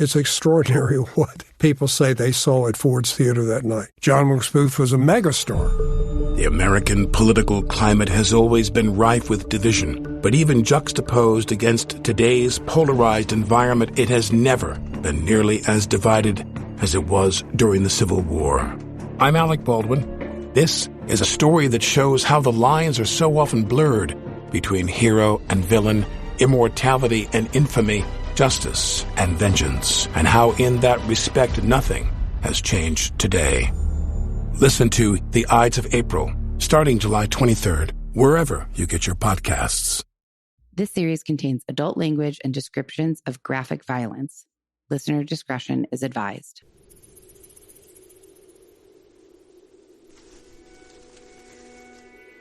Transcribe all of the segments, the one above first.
It's extraordinary what people say they saw at Ford's Theater that night. John Wilkes Booth was a megastar. The American political climate has always been rife with division, but even juxtaposed against today's polarized environment, it has never been nearly as divided as it was during the Civil War. I'm Alec Baldwin. This is a story that shows how the lines are so often blurred between hero and villain, immortality and infamy, justice and vengeance, and how in that respect nothing has changed today. Listen to The Ides of April, starting July 23rd, wherever you get your podcasts. This series contains adult language and descriptions of graphic violence. Listener discretion is advised.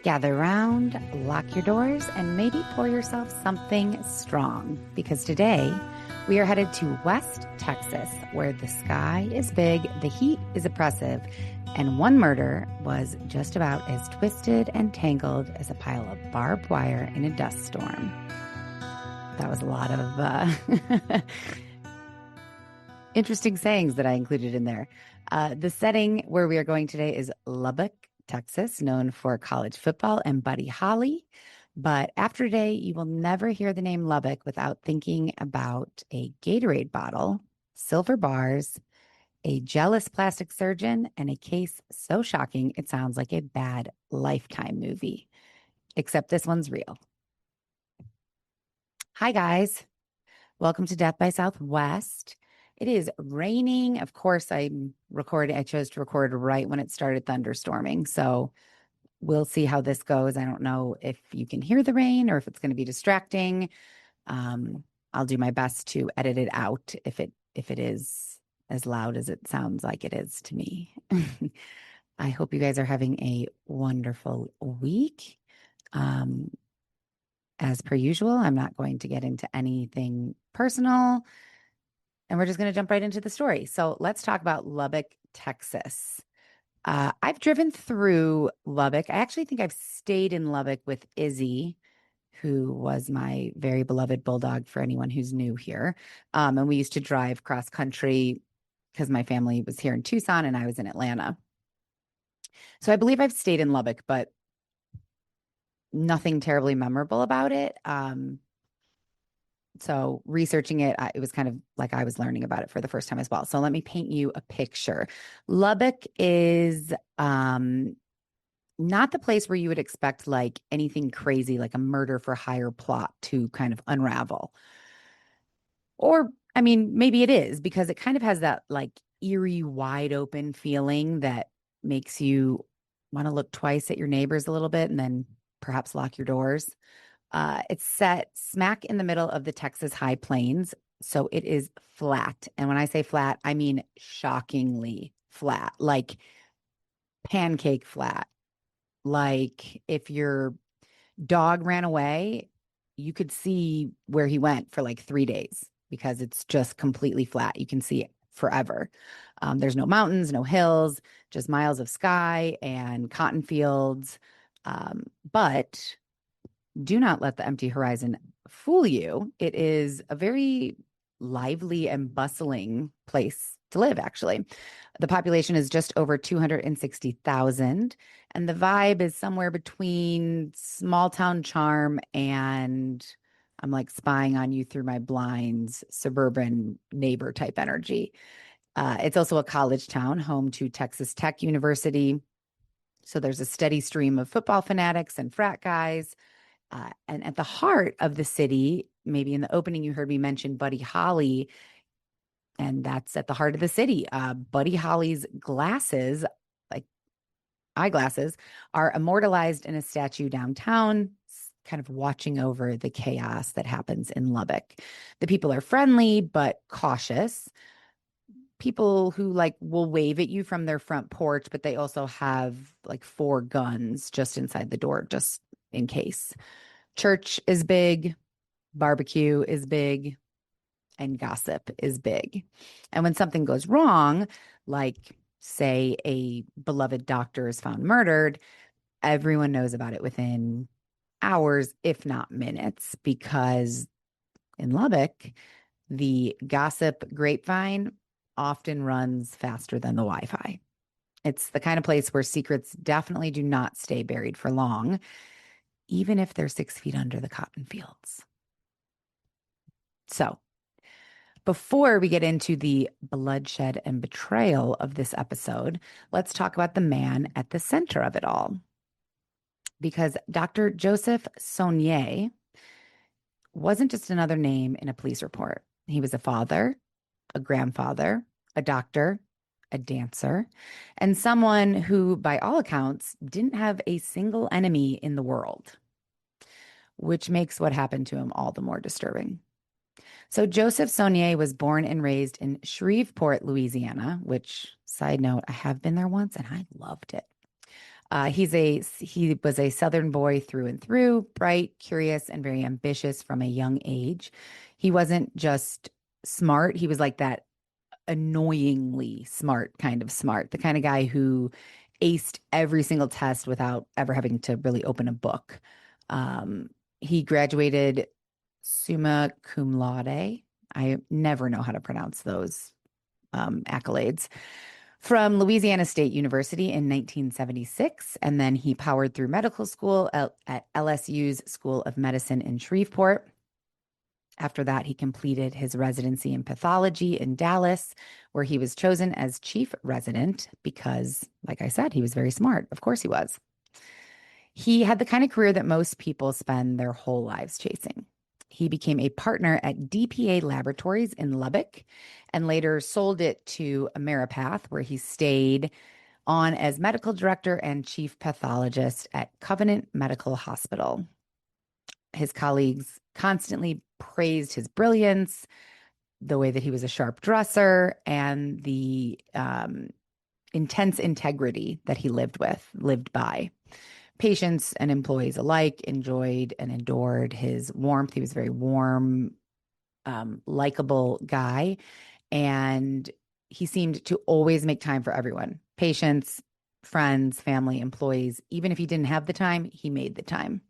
Gather round, lock your doors, and maybe pour yourself something strong, because today we are headed to West Texas, where the sky is big, the heat is oppressive, and one murder was just about as twisted and tangled as a pile of barbed wire in a dust storm. That was a lot of interesting sayings that I included in there. The setting where we are going today is Lubbock, Texas, known for college football and Buddy Holly. But after today, you will never hear the name Lubbock without thinking about a Gatorade bottle, silver bars, a jealous plastic surgeon, and a case so shocking it sounds like a bad Lifetime movie. Except this one's real. Hi, guys. Welcome to Death by Southwest. It is raining. Of course, I chose to record right when it started thunderstorming. So we'll see how this goes. I don't know if you can hear the rain or if it's going to be distracting. I'll do my best to edit it out if it is as loud as it sounds like it is to me. I hope you guys are having a wonderful week. As per usual, I'm not going to get into anything personal. And we're just going to jump right into the story. So let's talk about Lubbock, Texas. I've driven through Lubbock. I actually think I've stayed in Lubbock with Izzy, who was my very beloved bulldog for anyone who's new here. And we used to drive cross country because my family was here in Tucson and I was in Atlanta. So I believe I've stayed in Lubbock, but nothing terribly memorable about it. So researching it, it was kind of like I was learning about it for the first time as well. So let me paint you a picture. Lubbock is not the place where you would expect like anything crazy, like a murder for hire plot to kind of unravel. Or, I mean, maybe it is, because it kind of has that like eerie, wide open feeling that makes you want to look twice at your neighbors a little bit and then perhaps lock your doors. It's set smack in the middle of the Texas High Plains, so it is flat. And when I say flat, I mean shockingly flat, like pancake flat. Like if your dog ran away, you could see where he went for like 3 days because it's just completely flat. You can see it forever. There's no mountains, no hills, just miles of sky and cotton fields. But do not let the empty horizon fool you. It is a very lively and bustling place to live, actually. The population is just over 260,000, and the vibe is somewhere between small town charm and I'm like spying on you through my blinds, suburban neighbor type energy. It's also a college town, home to Texas Tech University. So there's a steady stream of football fanatics and frat guys. And at the heart of the city, maybe in the opening, you heard me mention Buddy Holly, and that's at the heart of the city. Buddy Holly's glasses, like eyeglasses, are immortalized in a statue downtown, kind of watching over the chaos that happens in Lubbock. The people are friendly, but cautious. People who like will wave at you from their front porch, but they also have like 4 guns just inside the door, just in case. Church is big, barbecue is big, and gossip is big. And when something goes wrong, like say a beloved doctor is found murdered, everyone knows about it within hours, if not minutes, because in Lubbock, The gossip grapevine often runs faster than the Wi-Fi. It's the kind of place where secrets definitely do not stay buried for long, even if they're 6 feet under the cotton fields. So, before we get into the bloodshed and betrayal of this episode, let's talk about the man at the center of it all. Because Dr. Joseph Sonnier wasn't just another name in a police report. He was a father, a grandfather, a doctor, a dancer, and someone who, by all accounts, didn't have a single enemy in the world, which makes what happened to him all the more disturbing. So Joseph Sonnier was born and raised in Shreveport, Louisiana, which, side note, I have been there once and I loved it. He was a Southern boy through and through, bright, curious, and very ambitious from a young age. He wasn't just smart. He was like that annoyingly smart kind of smart, the kind of guy who aced every single test without ever having to really open a book. He graduated summa cum laude. I never know how to pronounce those accolades from Louisiana State University in 1976. And then he powered through medical school at LSU's School of Medicine in Shreveport. After that, he completed his residency in pathology in Dallas, where he was chosen as chief resident because, like I said, he was very smart. Of course he was. He had the kind of career that most people spend their whole lives chasing. He became a partner at DPA Laboratories in Lubbock and later sold it to Ameripath, where he stayed on as medical director and chief pathologist at Covenant Medical Hospital. His colleagues constantly praised his brilliance, the way that he was a sharp dresser, and the intense integrity that he lived by. Patients and employees alike enjoyed and adored his warmth. He was a very warm, likable guy, and he seemed to always make time for everyone. Patients, friends, family, employees. Even if he didn't have the time, he made the time.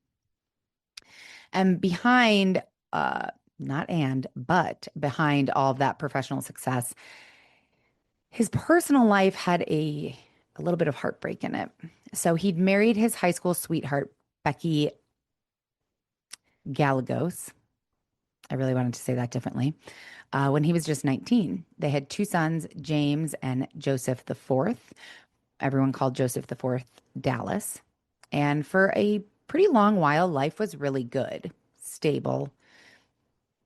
And behind, but behind all of that professional success, his personal life had a little bit of heartbreak in it. So he'd married his high school sweetheart, Becky Gallegos. I really wanted to say that differently. When he was just 19, they had 2 sons, James and Joseph IV. Everyone called Joseph IV Dallas. And for a pretty long while, life was really good, stable.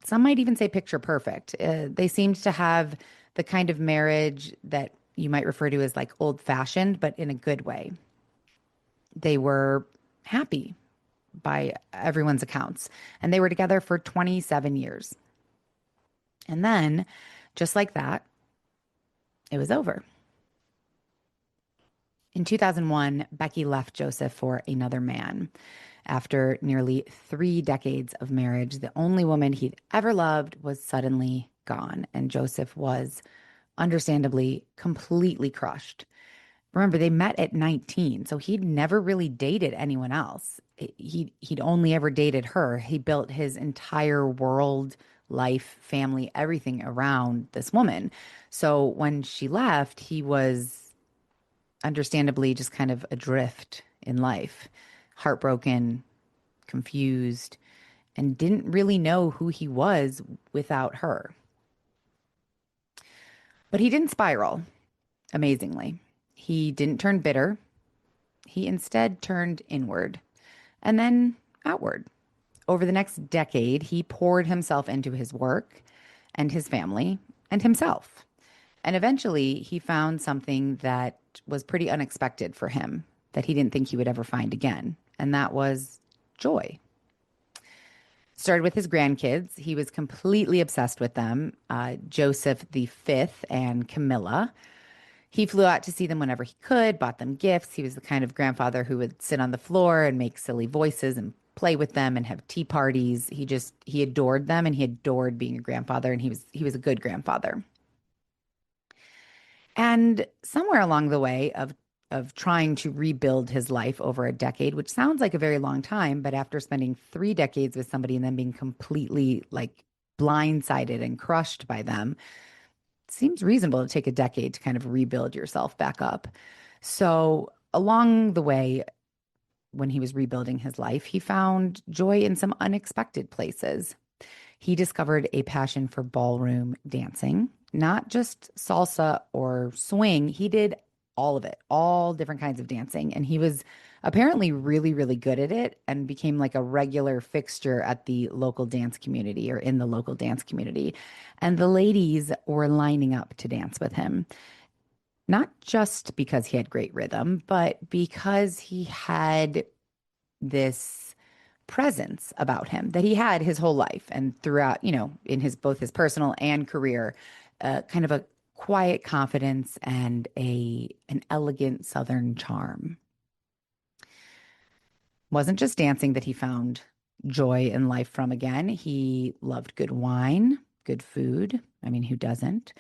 Some might even say picture perfect. They seemed to have the kind of marriage that you might refer to as like old fashioned, but in a good way. They were happy by everyone's accounts, and they were together for 27 years. And then, just like that, it was over. In 2001, Becky left Joseph for another man. After nearly 3 decades of marriage, the only woman he'd ever loved was suddenly gone, and Joseph was understandably completely crushed. Remember, they met at 19, so he'd never really dated anyone else. He'd only ever dated her. He built his entire world, life, family, everything around this woman. So when she left, he was understandably just kind of adrift in life, heartbroken, confused, and didn't really know who he was without her. But he didn't spiral, amazingly. He didn't turn bitter. He instead turned inward and then outward. Over the next decade, he poured himself into his work and his family and himself. And eventually, he found something that was pretty unexpected for him that he didn't think he would ever find again. And that was joy. Started with his grandkids. He was completely obsessed with them, Joseph the Fifth and Camilla. He flew out to see them whenever he could, bought them gifts. He was the kind of grandfather who would sit on the floor and make silly voices and play with them and have tea parties. He adored them, and he adored being a grandfather, and he was a good grandfather. And somewhere along the way of trying to rebuild his life over a decade, which sounds like a very long time, but after spending 3 decades with somebody and then being completely like blindsided and crushed by them, it seems reasonable to take a decade to kind of rebuild yourself back up. So, along the way, when he was rebuilding his life, he found joy in some unexpected places. He discovered a passion for ballroom dancing, not just salsa or swing. He did all of it, all different kinds of dancing. And he was apparently really, really good at it and became like a regular fixture at the local dance community or in the local dance community. And the ladies were lining up to dance with him, not just because he had great rhythm, but because he had this presence about him that he had his whole life and throughout, in his both his personal and career, kind of a quiet confidence and an elegant Southern charm. Wasn't just dancing that he found joy in life from again. He loved good wine, good food. I mean, who doesn't?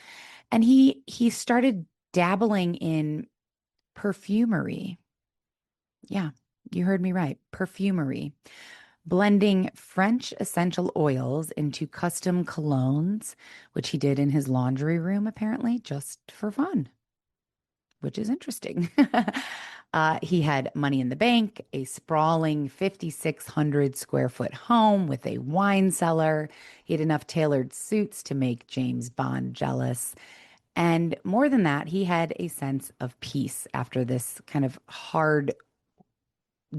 And he started dabbling in perfumery. Yeah, you heard me right. Perfumery. Blending French essential oils into custom colognes, which he did in his laundry room, apparently, just for fun, which is interesting. He had money in the bank, a sprawling 5,600 square foot home with a wine cellar. He had enough tailored suits to make James Bond jealous. And more than that, he had a sense of peace after this kind of hard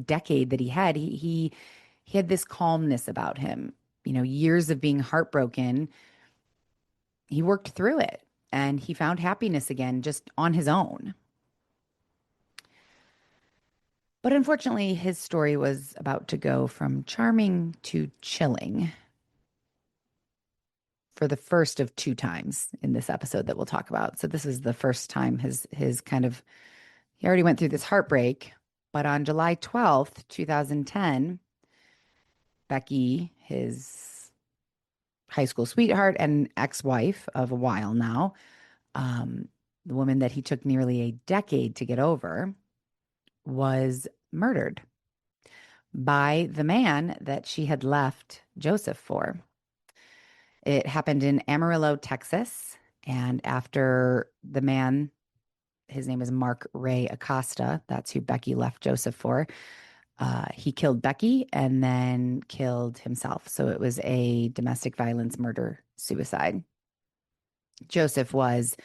decade that he had. He had this calmness about him. Years of being heartbroken, he worked through it and he found happiness again just on his own. But unfortunately, his story was about to go from charming to chilling for the first of two times in this episode that we'll talk about. So this is the first time his kind of he already went through this heartbreak, but on July 12th, 2010, Becky, his high school sweetheart and ex-wife of a while now, the woman that he took nearly a decade to get over, was murdered by the man that she had left Joseph for. It happened in Amarillo, Texas. And after the man, his name is Mark Ray Acosta, that's who Becky left Joseph for, he killed Becky and then killed himself. So it was a domestic violence murder suicide. Joseph was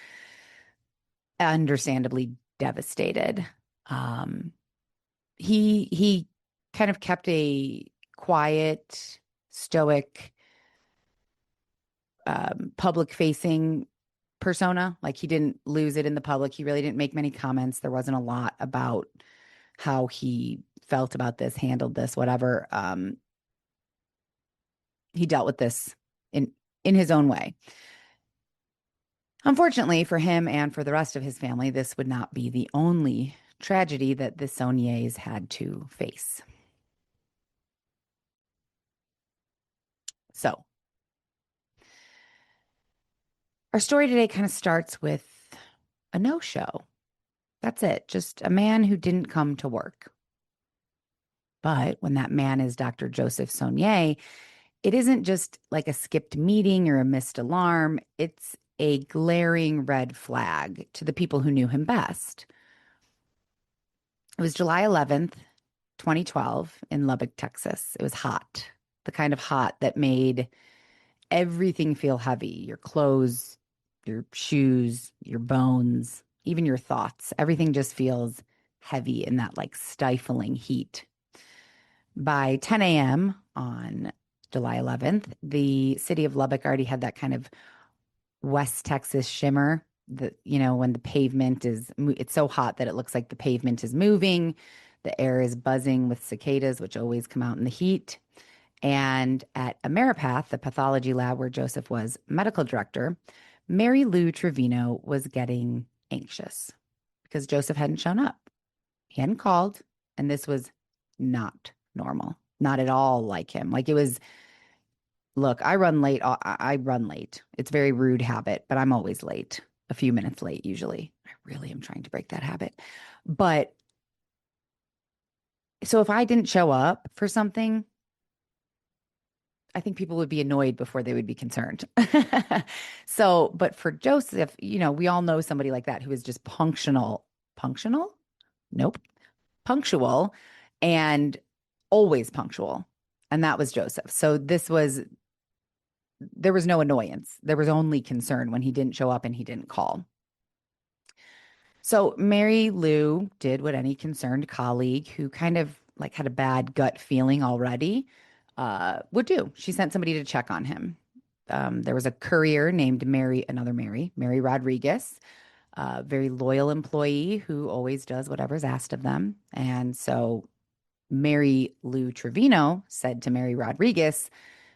understandably devastated. Um, he kind of kept a quiet, stoic, public-facing persona. Like he didn't lose it in the public. He really didn't make many comments. There wasn't a lot about how he felt about this, handled this, whatever. He dealt with this in his own way. Unfortunately for him and for the rest of his family, this would not be the only tragedy that the Sonniers had to face. So, our story today kind of starts with a no-show. That's it. Just a man who didn't come to work. But when that man is Dr. Joseph Sonnier, it isn't just like a skipped meeting or a missed alarm. It's a glaring red flag to the people who knew him best. It was July 11th, 2012 in Lubbock, Texas. It was hot, the kind of hot that made everything feel heavy. Your clothes, your shoes, your bones, even your thoughts. Everything just feels heavy in that like stifling heat. By 10 a.m. on July 11th, the city of Lubbock already had that kind of West Texas shimmer that, when the pavement it's so hot that it looks like the pavement is moving. The air is buzzing with cicadas, which always come out in the heat. And at Ameripath, the pathology lab where Joseph was medical director, Mary Lou Trevino was getting anxious because Joseph hadn't shown up. He hadn't called, and this was not normal, not at all like him. Like it was, look, I run late. I run late. It's a very rude habit, but I'm always late, a few minutes late usually. I really am trying to break that habit. But so if I didn't show up for something, I think people would be annoyed before they would be concerned. So, but for Joseph, we all know somebody like that who is just punctual? Nope. Punctual and always punctual. And that was Joseph. So there was no annoyance. There was only concern when he didn't show up and he didn't call. So Mary Lou did what any concerned colleague who kind of like had a bad gut feeling already would do. She sent somebody to check on him. There was a courier named Mary Rodriguez, a very loyal employee who always does whatever's asked of them. And so Mary Lou Trevino said to Mary Rodriguez,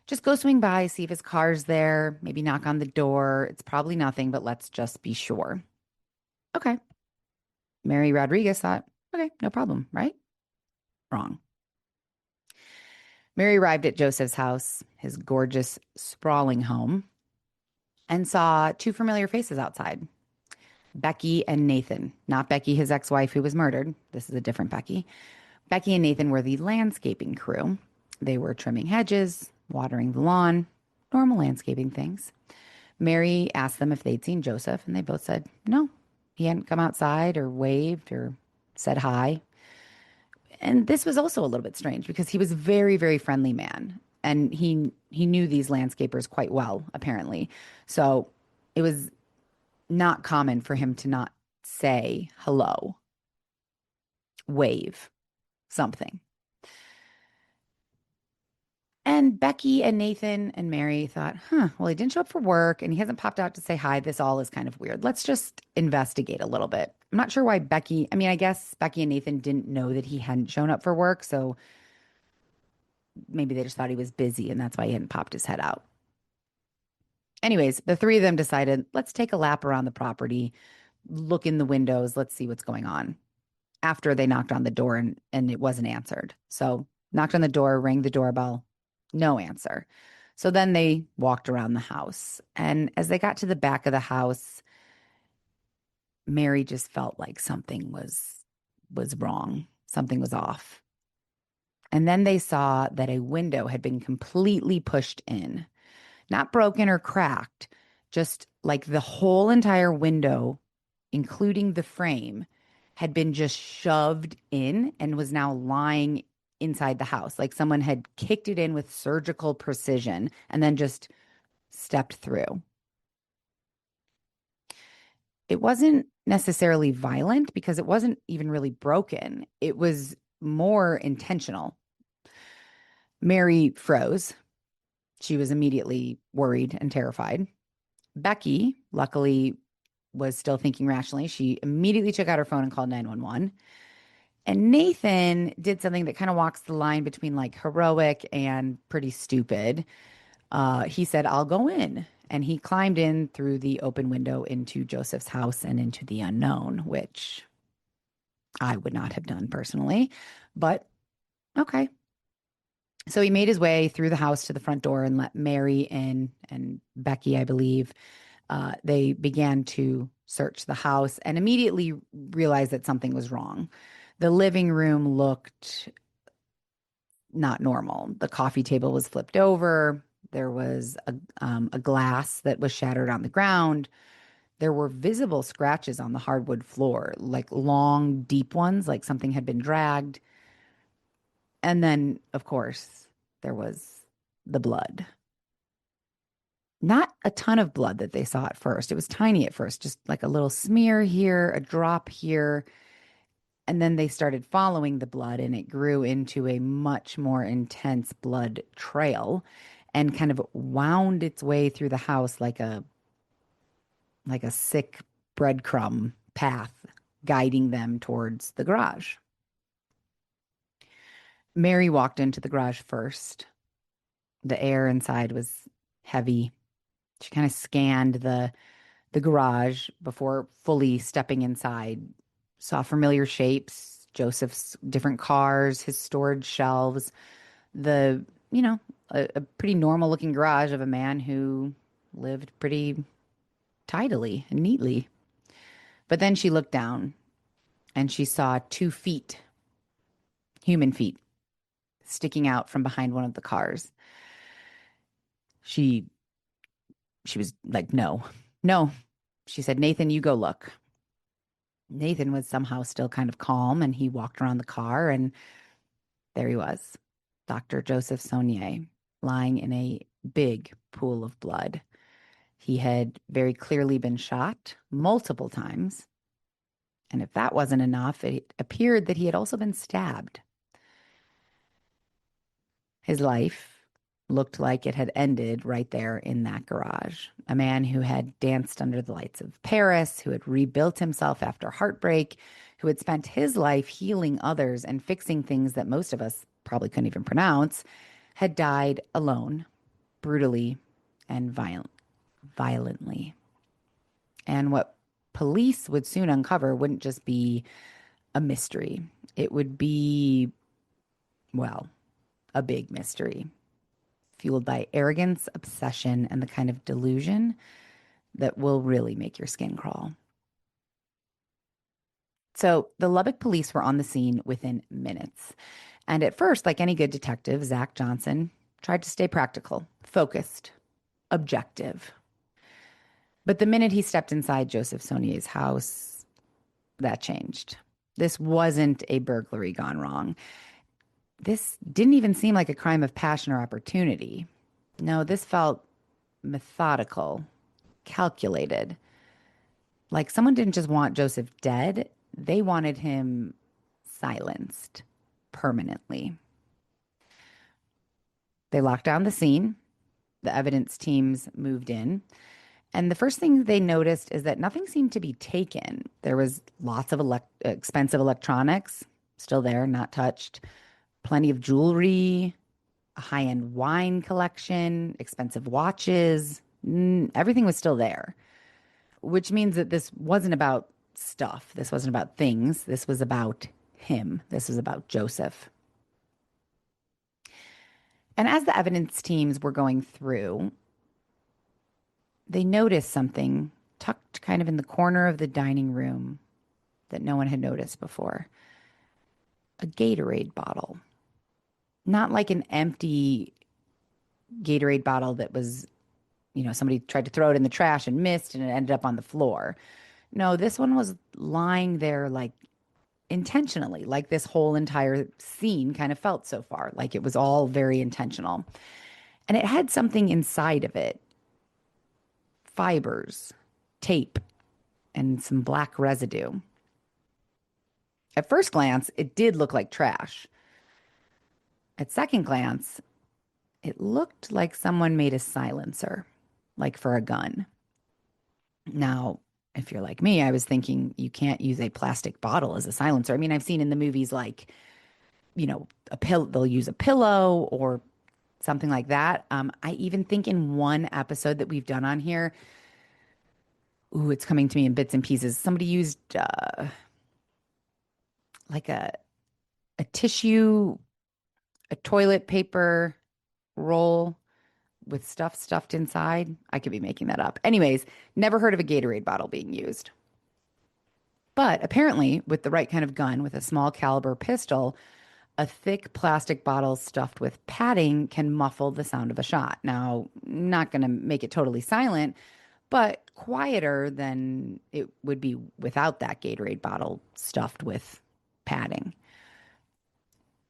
just go swing by, see if his car's there, maybe knock on the door. It's probably nothing, but let's just be sure. Okay. Mary Rodriguez thought, okay, no problem, right? Wrong. Mary arrived at Joseph's house, his gorgeous, sprawling home, and saw two familiar faces outside. Becky and Nathan, not Becky, his ex wife who was murdered. This is a different Becky. Becky and Nathan were the landscaping crew. They were trimming hedges, watering the lawn, normal landscaping things. Mary asked them if they'd seen Joseph, and they both said no. He hadn't come outside or waved or said hi. And this was also a little bit strange because he was a very, very friendly man. And he knew these landscapers quite well, apparently. So it was not common for him to not say hello, wave, something. And Becky and Nathan and Mary thought, well, he didn't show up for work and he hasn't popped out to say hi. This all is kind of weird. Let's just investigate a little bit. I'm not sure why I guess Becky and Nathan didn't know that he hadn't shown up for work. So maybe they just thought he was busy and that's why he hadn't popped his head out. Anyways, the three of them decided, let's take a lap around the property, look in the windows, let's see what's going on. After they knocked on the door and it wasn't answered. So knocked on the door, rang the doorbell, no answer. So then they walked around the house. And as they got to the back of the house, Mary just felt like something was wrong. Something was off. And then they saw that a window had been completely pushed in, not broken or cracked, just like the whole entire window, including the frame, had been just shoved in and was now lying inside the house. Like someone had kicked it in with surgical precision and then just stepped through. It wasn't necessarily violent because it wasn't even really broken. It was more intentional. Mary froze. She was immediately worried and terrified. Becky, luckily, was still thinking rationally. She immediately took out her phone and called 911. And Nathan did something that kind of walks the line between like heroic and pretty stupid. He said, I'll go in. And he climbed in through the open window into Joseph's house and into the unknown, which I would not have done personally. But okay. So he made his way through the house to the front door and let Mary in and Becky, I believe. They began to search the house and immediately realized that something was wrong. The living room looked not normal. The coffee table was flipped over. There was a glass that was shattered on the ground. There were visible scratches on the hardwood floor, like long, deep ones, like something had been dragged. And then, of course, there was the blood. Not a ton of blood that they saw at first. It was tiny at first, just like a little smear here, a drop here. And then they started following the blood and it grew into a much more intense blood trail and kind of wound its way through the house like a sick breadcrumb path guiding them towards the garage. Mary walked into the garage first. The air inside was heavy. She kind of scanned the garage before fully stepping inside, saw familiar shapes, Joseph's different cars, his storage shelves, a pretty normal looking garage of a man who lived pretty tidily and neatly. But then she looked down and she saw 2 feet, human feet, sticking out from behind one of the cars. She was like, no, no. She said, Nathan, you go look. Nathan was somehow still kind of calm, and he walked around the car, and there he was, Dr. Joseph Sonnier, lying in a big pool of blood. He had very clearly been shot multiple times. And if that wasn't enough, it appeared that he had also been stabbed. His life looked like it had ended right there in that garage. A man who had danced under the lights of Paris, who had rebuilt himself after heartbreak, who had spent his life healing others and fixing things that most of us probably couldn't even pronounce, had died alone, brutally and violently. And what police would soon uncover wouldn't just be a mystery. It would be, well, a big mystery, fueled by arrogance, obsession, and the kind of delusion that will really make your skin crawl. So the Lubbock police were on the scene within minutes. And at first, like any good detective, Zach Johnson tried to stay practical, focused, objective. But the minute he stepped inside Joseph Sonnier's house, that changed. This wasn't a burglary gone wrong. This didn't even seem like a crime of passion or opportunity. No, this felt methodical, calculated. Like someone didn't just want Joseph dead, they wanted him silenced permanently. They locked down the scene. The evidence teams moved in. And the first thing they noticed is that nothing seemed to be taken. There was lots of expensive electronics still there, not touched, plenty of jewelry, a high-end wine collection, expensive watches. Everything was still there, which means that this wasn't about stuff. This wasn't about things. This was about him. This was about Joseph. And as the evidence teams were going through, they noticed something tucked kind of in the corner of the dining room that no one had noticed before. A Gatorade bottle. Not like an empty Gatorade bottle that was, somebody tried to throw it in the trash and missed and it ended up on the floor. No, this one was lying there like intentionally, like this whole entire scene kind of felt so far, like it was all very intentional. And it had something inside of it, fibers, tape, and some black residue. At first glance, it did look like trash. At second glance, it looked like someone made a silencer, like for a gun. Now, if you're like me, I was thinking you can't use a plastic bottle as a silencer. I mean, I've seen in the movies like, a pill, they'll use a pillow or something like that. I even think in one episode that we've done on here, it's coming to me in bits and pieces. Somebody used like a tissue, a toilet paper roll with stuff stuffed inside. I could be making that up. Anyways, never heard of a Gatorade bottle being used. But apparently, with the right kind of gun, with a small caliber pistol, a thick plastic bottle stuffed with padding can muffle the sound of a shot. Now, not going to make it totally silent, but quieter than it would be without that Gatorade bottle stuffed with padding.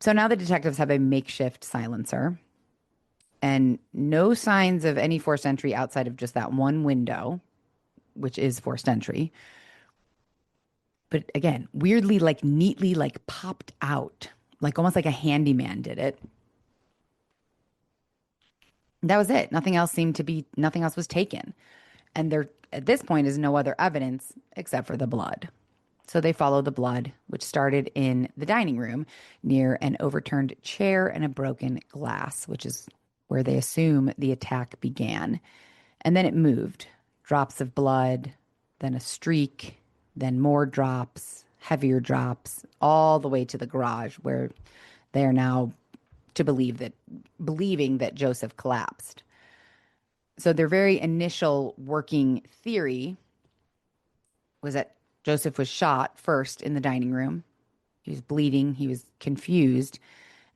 So now the detectives have a makeshift silencer and no signs of any forced entry outside of just that one window, which is forced entry. But again, weirdly, like neatly, like popped out, like almost like a handyman did it. That was it. Nothing else was taken. And there, at this point, is no other evidence except for the blood. So they follow the blood, which started in the dining room near an overturned chair and a broken glass, which is where they assume the attack began. And then it moved. Drops of blood, then a streak, then more drops, heavier drops, all the way to the garage where they are now believing that Joseph collapsed. So their very initial working theory was that Joseph was shot first in the dining room. He was bleeding. He was confused.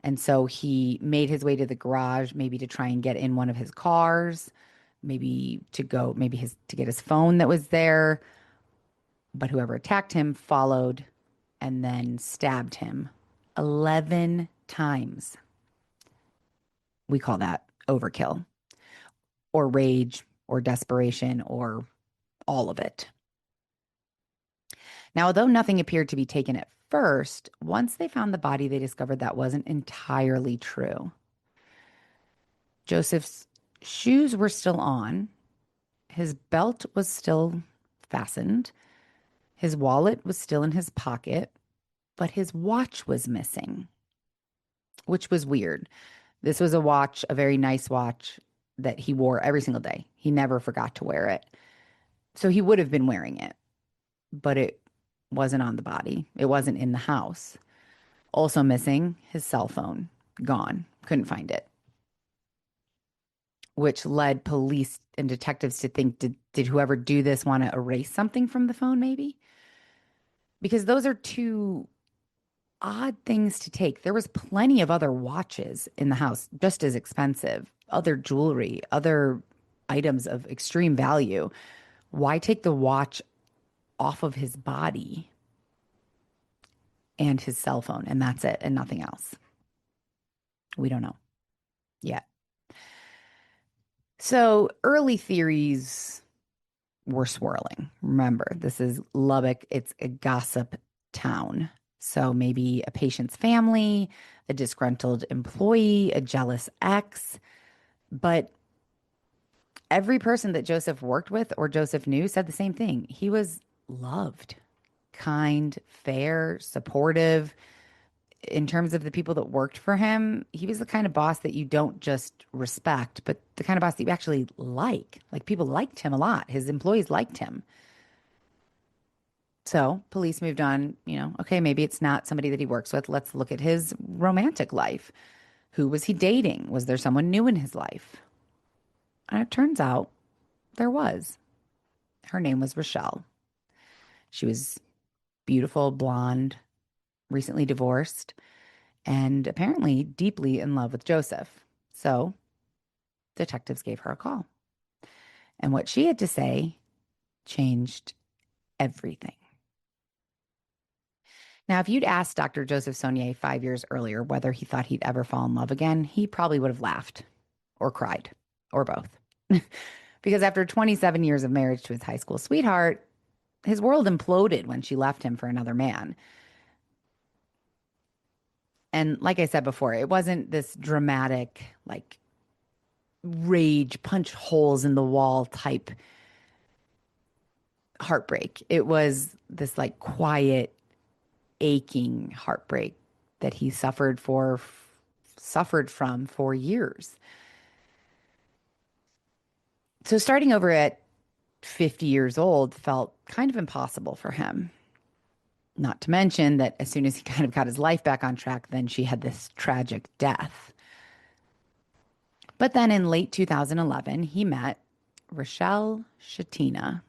And so he made his way to the garage, maybe to try and get in one of his cars, maybe to go, maybe his to get his phone that was there. But whoever attacked him followed and then stabbed him 11 times. We call that overkill or rage or desperation or all of it. Now, although nothing appeared to be taken at first, once they found the body, they discovered that wasn't entirely true. Joseph's shoes were still on, his belt was still fastened, his wallet was still in his pocket, but his watch was missing, which was weird. This was a watch, a very nice watch that he wore every single day. He never forgot to wear it. So he would have been wearing it, but it wasn't on the body. It wasn't in the house. Also missing his cell phone, gone, couldn't find it, which led police and detectives to think, did whoever do this want to erase something from the phone, maybe? Because those are two odd things to take. There was plenty of other watches in the house, just as expensive, other jewelry, other items of extreme value. Why take the watch off of his body and his cell phone, and that's it, and nothing else? We don't know yet. So early theories were swirling. Remember, this is Lubbock. It's a gossip town. So maybe a patient's family, a disgruntled employee, a jealous ex. But every person that Joseph worked with or Joseph knew said the same thing. He was loved, kind, fair, supportive. In terms of the people that worked for him, he was the kind of boss that you don't just respect, but the kind of boss that you actually like. Like people liked him a lot. His employees liked him. So police moved on, okay, maybe it's not somebody that he works with. Let's look at his romantic life. Who was he dating? Was there someone new in his life? And it turns out there was. Her name was Rochelle. She was beautiful, blonde, recently divorced, and apparently deeply in love with Joseph. So detectives gave her a call. And what she had to say changed everything. Now, if you'd asked Dr. Joseph Sonnier 5 years earlier whether he thought he'd ever fall in love again, he probably would have laughed or cried or both. Because after 27 years of marriage to his high school sweetheart, his world imploded when she left him for another man. And like I said before, it wasn't this dramatic, like rage, punch holes in the wall type heartbreak. It was this like quiet, aching heartbreak that he suffered from for years. So starting over at 50 years old felt kind of impossible for him. Not to mention that as soon as he kind of got his life back on track, then she had this tragic death. But then in late 2011, he met Rochelle Shatina.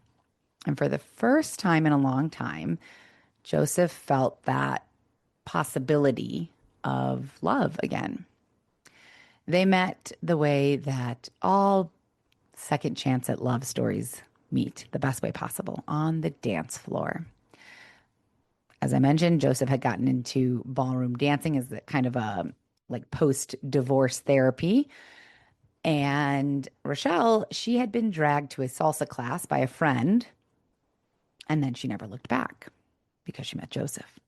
And for the first time in a long time, Joseph felt that possibility of love again. They met the way that all second chance at love stories meet, the best way possible, on the dance floor. As I mentioned, Joseph had gotten into ballroom dancing as kind of a like post-divorce therapy. And Rochelle, she had been dragged to a salsa class by a friend, and then she never looked back because she met Joseph.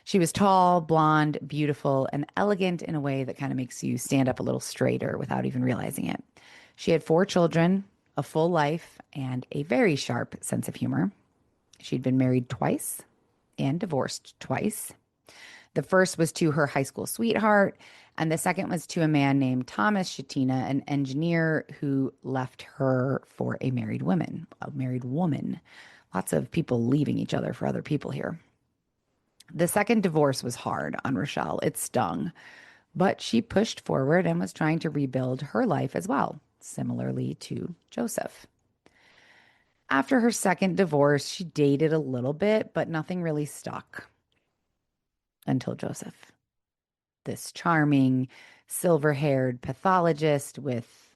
She was tall, blonde, beautiful, and elegant in a way that kind of makes you stand up a little straighter without even realizing it. She had 4 children, a full life, and a very sharp sense of humor. She'd been married twice and divorced twice. The first was to her high school sweetheart, and the second was to a man named Thomas Shatina, an engineer who left her for a married woman. Lots of people leaving each other for other people here. The second divorce was hard on Rochelle. It stung, but she pushed forward and was trying to rebuild her life as well, similarly to Joseph. After her second divorce, she dated a little bit, but nothing really stuck until Joseph. this charming, silver-haired pathologist with,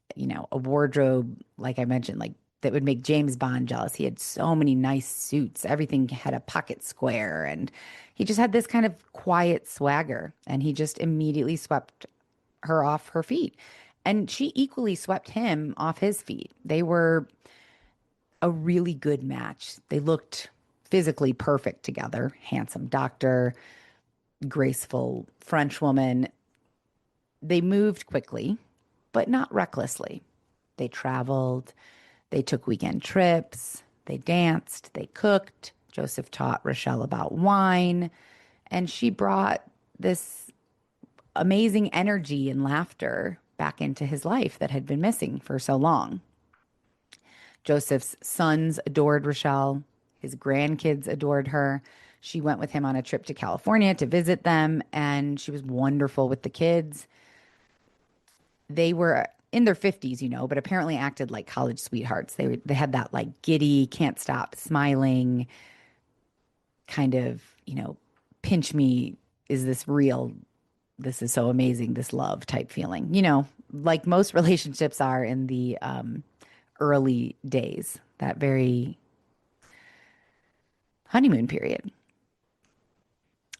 a wardrobe, like I mentioned, like that would make James Bond jealous. He had so many nice suits. Everything had a pocket square, and he just had this kind of quiet swagger, and he just immediately swept her off her feet. And she equally swept him off his feet. They were a really good match. They looked physically perfect together. Handsome doctor, graceful French woman. They moved quickly, but not recklessly. They traveled, they took weekend trips, they danced, they cooked. Joseph taught Rochelle about wine, and she brought this amazing energy and laughter back into his life that had been missing for so long. Joseph's sons adored Rochelle. His grandkids adored her. She went with him on a trip to California to visit them, and she was wonderful with the kids. They were in their 50s, but apparently acted like college sweethearts. They had that like giddy, can't stop smiling kind of, pinch me, is this real? This is so amazing, this love type feeling, like most relationships are in the early days, that very honeymoon period.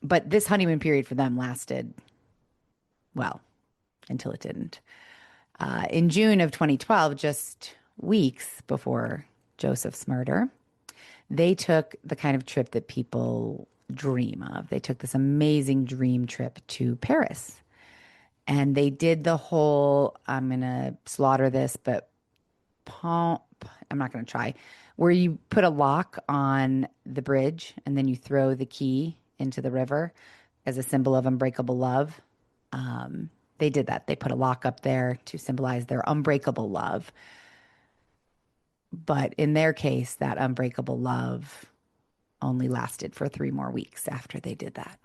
But this honeymoon period for them lasted, well, until it didn't. In June of 2012, just weeks before Joseph's murder, they took the kind of trip that people dream of. They took this amazing dream trip to Paris. And they did the whole, I'm going to slaughter this, but I'm not going to try, where you put a lock on the bridge and then you throw the key into the river as a symbol of unbreakable love. They did that. They put a lock up there to symbolize their unbreakable love. But in their case, that unbreakable love only lasted for 3 more weeks after they did that.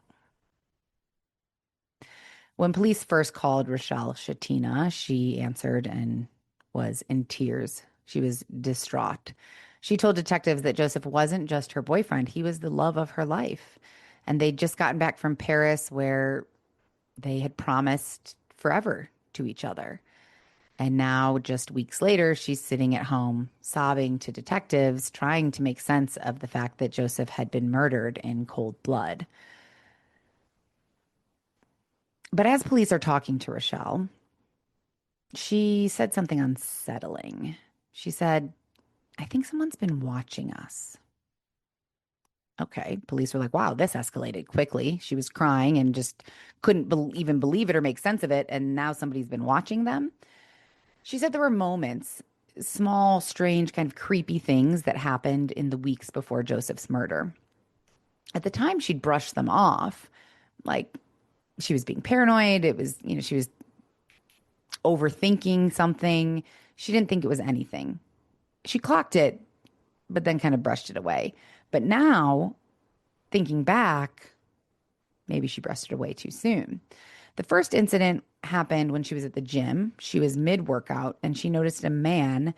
When police first called Rochelle Shatina, she answered and was in tears. She was distraught. She told detectives that Joseph wasn't just her boyfriend, he was the love of her life. And they'd just gotten back from Paris, where they had promised forever to each other. And now, just weeks later, she's sitting at home, sobbing to detectives, trying to make sense of the fact that Joseph had been murdered in cold blood. But as police are talking to Rochelle, she said something unsettling. She said, "I think someone's been watching us." Okay, police were like, wow, this escalated quickly. She was crying and just couldn't even believe it or make sense of it. And now somebody's been watching them. She said there were moments, small, strange, kind of creepy things that happened in the weeks before Joseph's murder. At the time, she'd brushed them off, like she was being paranoid. It was, she was overthinking something. She didn't think it was anything. She clocked it, but then kind of brushed it away. But now, thinking back, maybe she brushed it away too soon. The first incident happened when she was at the gym. She was mid-workout, and she noticed a man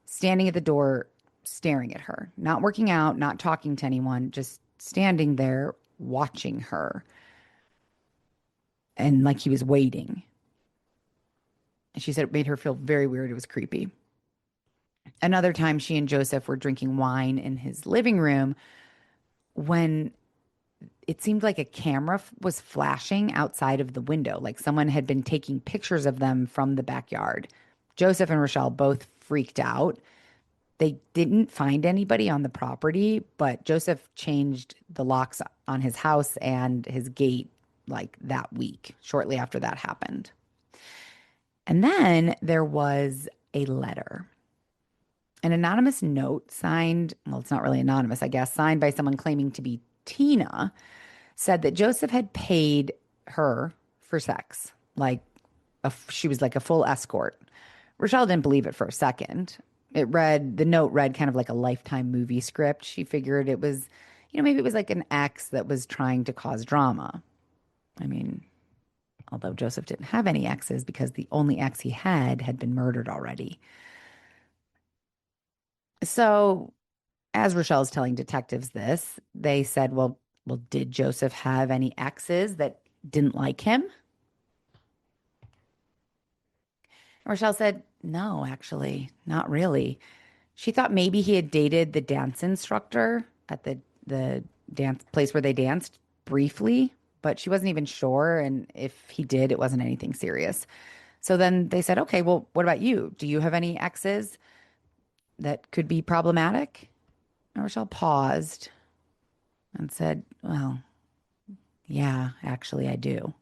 standing at the door staring at her, not working out, not talking to anyone, just standing there watching her. And like he was waiting. And she said it made her feel very weird. It was creepy. Another time, she and Joseph were drinking wine in his living room when it seemed like a camera was flashing outside of the window, like someone had been taking pictures of them from the backyard. Joseph and Rochelle both freaked out. They didn't find anybody on the property, but Joseph changed the locks on his house and his gate like that week, shortly after that happened. And then there was a letter. An anonymous note signed, well, it's not really anonymous, I guess, signed by someone claiming to be Tina, said that Joseph had paid her for sex. Like she was like a full escort. Rochelle didn't believe it for a second. The note read kind of like a Lifetime movie script. She figured it was, maybe it was like an ex that was trying to cause drama. I mean, although Joseph didn't have any exes because the only ex he had been murdered already. So as Rochelle's telling detectives this, they said, well, did Joseph have any exes that didn't like him? Rochelle said, no, actually, not really. She thought maybe he had dated the dance instructor at the dance place where they danced briefly, but she wasn't even sure. And if he did, it wasn't anything serious. So then they said, okay, well, what about you? Do you have any exes that could be problematic? And Rochelle paused and said, well, yeah, actually, I do.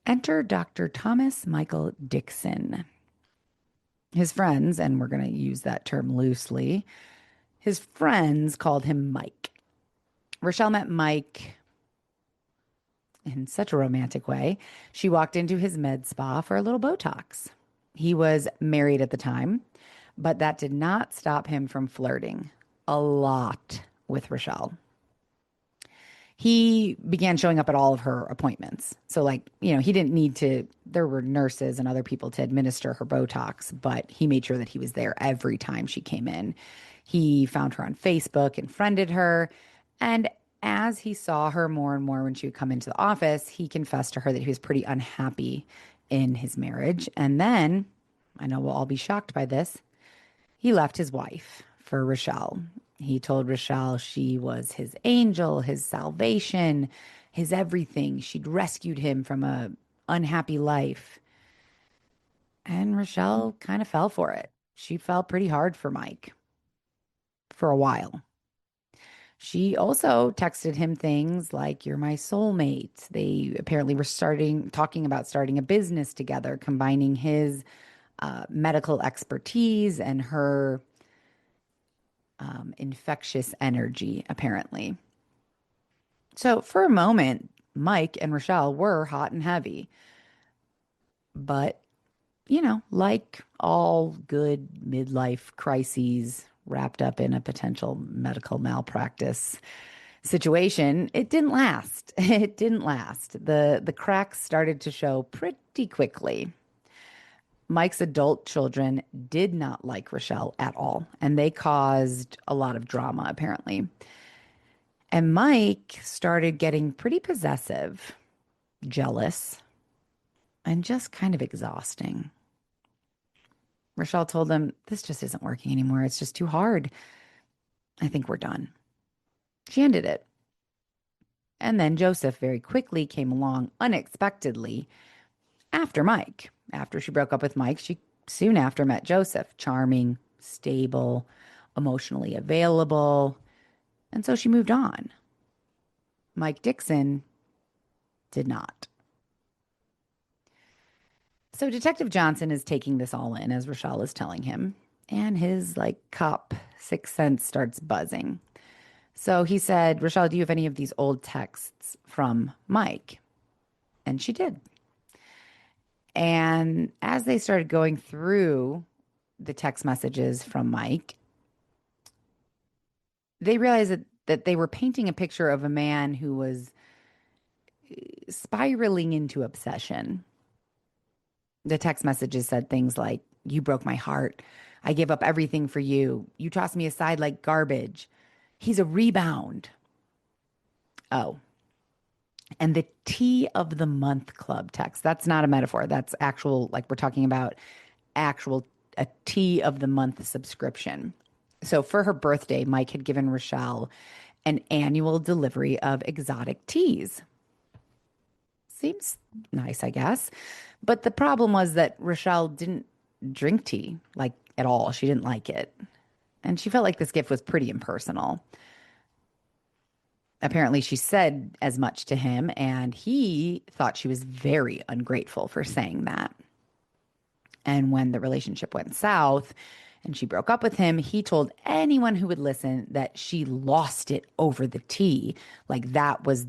Enter Dr. Thomas Michael Dixon. His friends, and we're going to use that term loosely, his friends called him Mike. Rochelle met Mike in such a romantic way. She walked into his med spa for a little Botox. He was married at the time, but that did not stop him from flirting a lot with Rochelle. He began showing up at all of her appointments. So, like, he didn't need to, there were nurses and other people to administer her Botox, but he made sure that he was there every time she came in. He found her on Facebook and friended her. And as he saw her more and more when she would come into the office, he confessed to her that he was pretty unhappy in his marriage. And then, I know we'll all be shocked by this, he left his wife for Rochelle. He told Rochelle she was his angel, his salvation, his everything. She'd rescued him from a unhappy life. And Rochelle kind of fell for it. She fell pretty hard for Mike for a while. She also texted him things like, "You're my soulmate." They apparently were talking about starting a business together, combining his medical expertise and her infectious energy, apparently. So for a moment, Mike and Rochelle were hot and heavy. But, like all good midlife crises wrapped up in a potential medical malpractice situation, it didn't last. It didn't last. The cracks started to show pretty quickly. Mike's adult children did not like Rochelle at all, and they caused a lot of drama, apparently. And Mike started getting pretty possessive, jealous, and just kind of exhausting. Rochelle told him, "This just isn't working anymore. It's just too hard. I think we're done." She ended it. And then Joseph very quickly came along unexpectedly after Mike. After she broke up with Mike, she soon after met Joseph, charming, stable, emotionally available. And so she moved on. Mike Dixon did not. So Detective Johnson is taking this all in as Rochelle is telling him, and his cop sixth sense starts buzzing. So he said, "Rochelle, do you have any of these old texts from Mike?" And she did. And as they started going through the text messages from Mike, they realized that they were painting a picture of a man who was spiraling into obsession. The text messages said things like, "You broke my heart. I gave up everything for you. You tossed me aside like garbage. He's a rebound." Oh, and the tea of the month club text. That's not a metaphor. That's actual, we're talking about actual, a tea of the month subscription. So for her birthday, Mike had given Rochelle an annual delivery of exotic teas. Seems nice, I guess. But the problem was that Rochelle didn't drink tea, at all. She didn't like it. And she felt like this gift was pretty impersonal. Apparently, she said as much to him, and he thought she was very ungrateful for saying that. And when the relationship went south and she broke up with him, he told anyone who would listen that she lost it over the tea. That was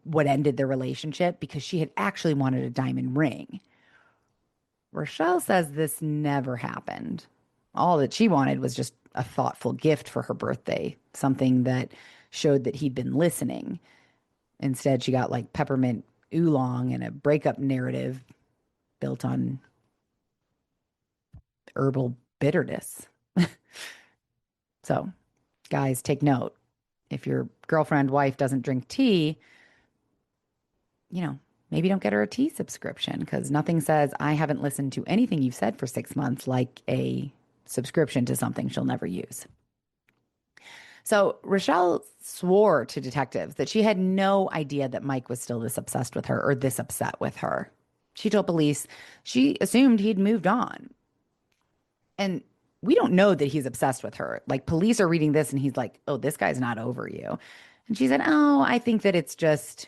what ended the relationship, because she had actually wanted a diamond ring. Rochelle says this never happened. All that she wanted was just a thoughtful gift for her birthday, something that showed that he'd been listening. Instead, she got peppermint oolong and a breakup narrative built on herbal bitterness. So, guys, take note. If your girlfriend, wife doesn't drink tea, maybe don't get her a tea subscription because nothing says I haven't listened to anything you've said for 6 months like a subscription to something she'll never use. So Rochelle swore to detectives that she had no idea that Mike was still this obsessed with her or this upset with her. She told police she assumed he'd moved on. And we don't know that he's obsessed with her. Like police are reading this and he's like, oh, this guy's not over you. And she said, oh, I think that it's just,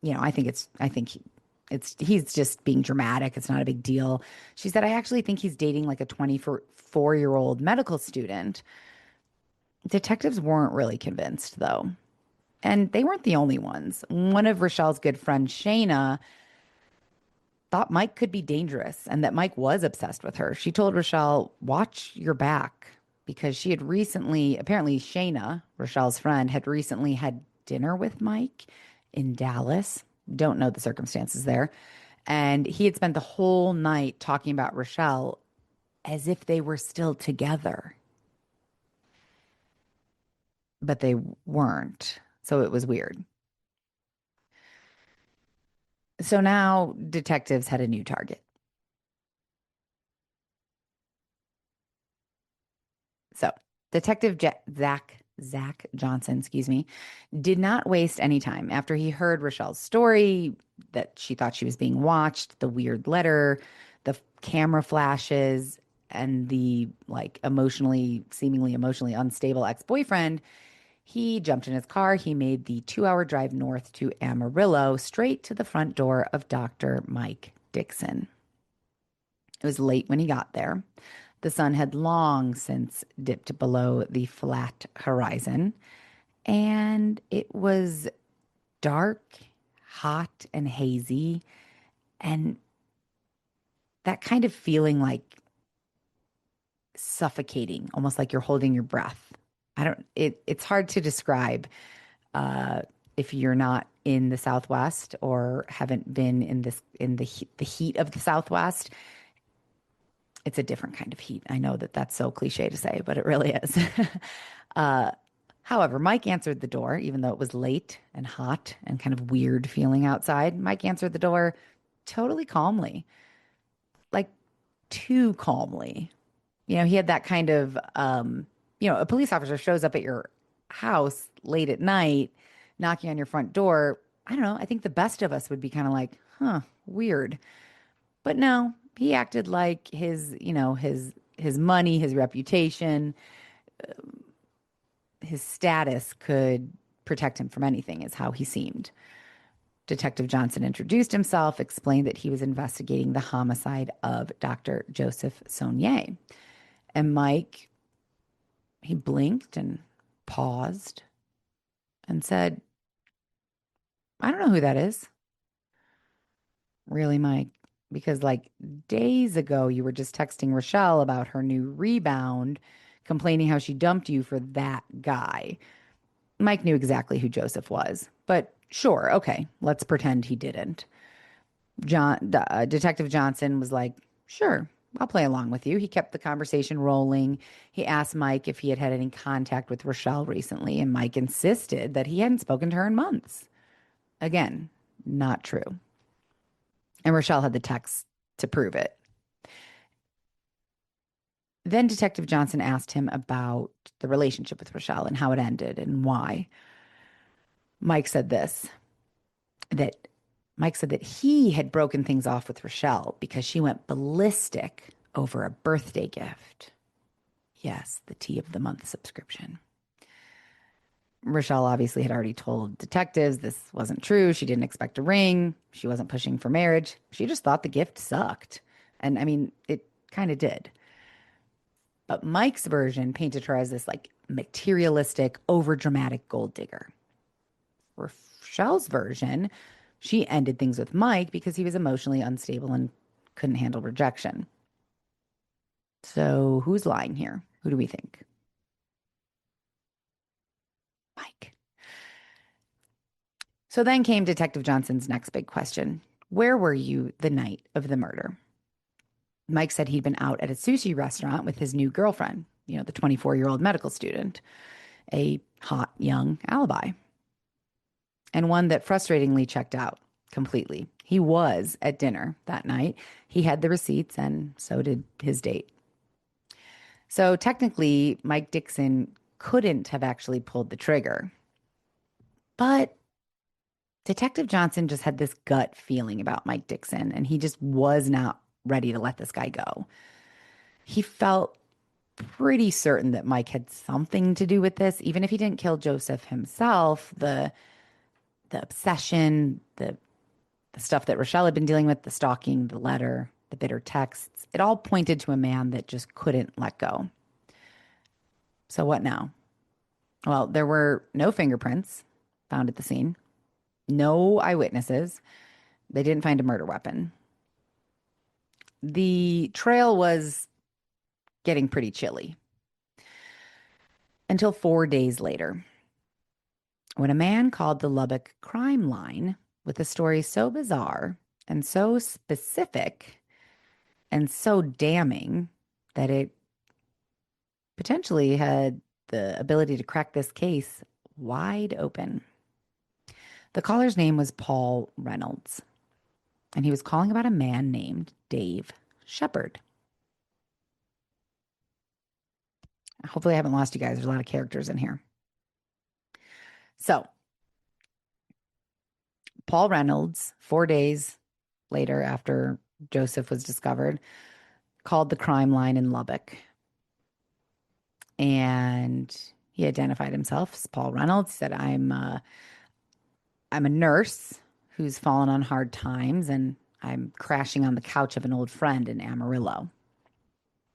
he's just being dramatic. It's not a big deal. She said, I actually think he's dating like a 24-year-old medical student. Detectives weren't really convinced, though. And they weren't the only ones. One of Rochelle's good friends, Shayna, thought Mike could be dangerous and that Mike was obsessed with her. She told Rochelle, watch your back, because she had recently, apparently Shayna, Rochelle's friend, had recently had dinner with Mike in Dallas. Don't know the circumstances there. And he had spent the whole night talking about Rochelle as if they were still together. But they weren't. So it was weird. So now detectives had a new target. So Detective Zach Johnson, did not waste any time after he heard Rochelle's story that she thought she was being watched, the weird letter, the camera flashes, and the seemingly emotionally unstable ex-boyfriend. He jumped in his car. He made the 2-hour drive north to Amarillo, straight to the front door of Dr. Mike Dixon. It was late when he got there. The sun had long since dipped below the flat horizon, and it was dark, hot, and hazy, and that kind of feeling like suffocating, almost like you're holding your breath. It's hard to describe if you're not in the Southwest or haven't been in the heat of the Southwest. It's a different kind of heat. I know that that's so cliche to say, but it really is. However, Mike answered the door, even though it was late and hot and kind of weird feeling outside. Mike answered the door totally calmly, like too calmly. He had that kind of, a police officer shows up at your house late at night, knocking on your front door. I don't know. I think the best of us would be kind of like, huh, weird. But no, he acted like his money, his reputation, his status could protect him from anything, is how he seemed. Detective Johnson introduced himself, explained that he was investigating the homicide of Dr. Joseph Sonnier. And Mike, he blinked and paused and said, I don't know who that is. Really, Mike? Because like days ago, you were just texting Rochelle about her new rebound, complaining how she dumped you for that guy. Mike knew exactly who Joseph was, but sure, okay, let's pretend he didn't. Detective Johnson was like, sure, I'll play along with you. He kept the conversation rolling. He asked Mike if he had had any contact with Rochelle recently, and Mike insisted that he hadn't spoken to her in months. Again, not true. And Rochelle had the text to prove it. Then Detective Johnson asked him about the relationship with Rochelle and how it ended and why. Mike said this, that Mike said that he had broken things off with Rochelle because she went ballistic over a birthday gift. Yes, the tea of the month subscription. Rochelle obviously had already told detectives this wasn't true. She didn't expect a ring. She wasn't pushing for marriage. She just thought the gift sucked. And I mean, it kind of did. But Mike's version painted her as this like materialistic, overdramatic gold digger. Rochelle's version, she ended things with Mike because he was emotionally unstable and couldn't handle rejection. So who's lying here? Who do we think? Mike. So then came Detective Johnson's next big question. Where were you the night of the murder? Mike said he'd been out at a sushi restaurant with his new girlfriend, the 24-year-old medical student, a hot young alibi, and one that frustratingly checked out. completely. He was at dinner that night. He had the receipts, and so did his date. So technically, Mike Dixon couldn't have actually pulled the trigger. But Detective Johnson just had this gut feeling about Mike Dixon, and he just was not ready to let this guy go. He felt pretty certain that Mike had something to do with this, even if he didn't kill Joseph himself. The obsession, the stuff that Rochelle had been dealing with, the stalking, the letter, the bitter texts, it all pointed to a man that just couldn't let go. So what now? Well, there were no fingerprints found at the scene, no eyewitnesses. They didn't find a murder weapon. The trail was getting pretty chilly until 4 days later, when a man called the Lubbock crime line with a story so bizarre and so specific and so damning that it potentially had the ability to crack this case wide open. The caller's name was Paul Reynolds, and he was calling about a man named Dave Shepard. Hopefully, I haven't lost you guys. There's a lot of characters in here. So, Paul Reynolds, 4 days later after Joseph was discovered, called the crime line in Lubbock. And he identified himself as Paul Reynolds. He said, I'm a nurse who's fallen on hard times, and I'm crashing on the couch of an old friend in Amarillo.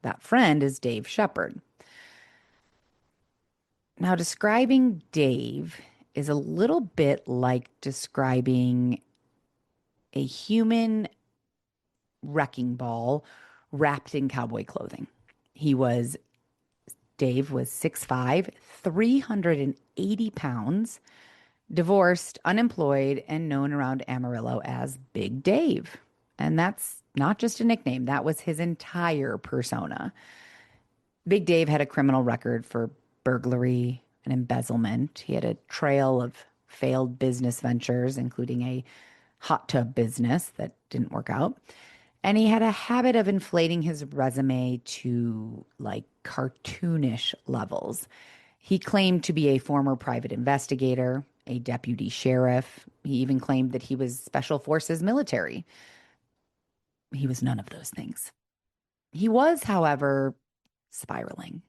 That friend is Dave Shepard. Now, describing Dave is a little bit like describing a human wrecking ball wrapped in cowboy clothing. Dave was 6'5", 380 pounds, divorced, unemployed, and known around Amarillo as Big Dave. And that's not just a nickname, that was his entire persona. Big Dave had a criminal record for burglary and embezzlement. He had a trail of failed business ventures, including a hot tub business that didn't work out. And he had a habit of inflating his resume to like cartoonish levels. He claimed to be a former private investigator, a deputy sheriff. He even claimed that he was special forces military. He was none of those things. He was, however, spiraling.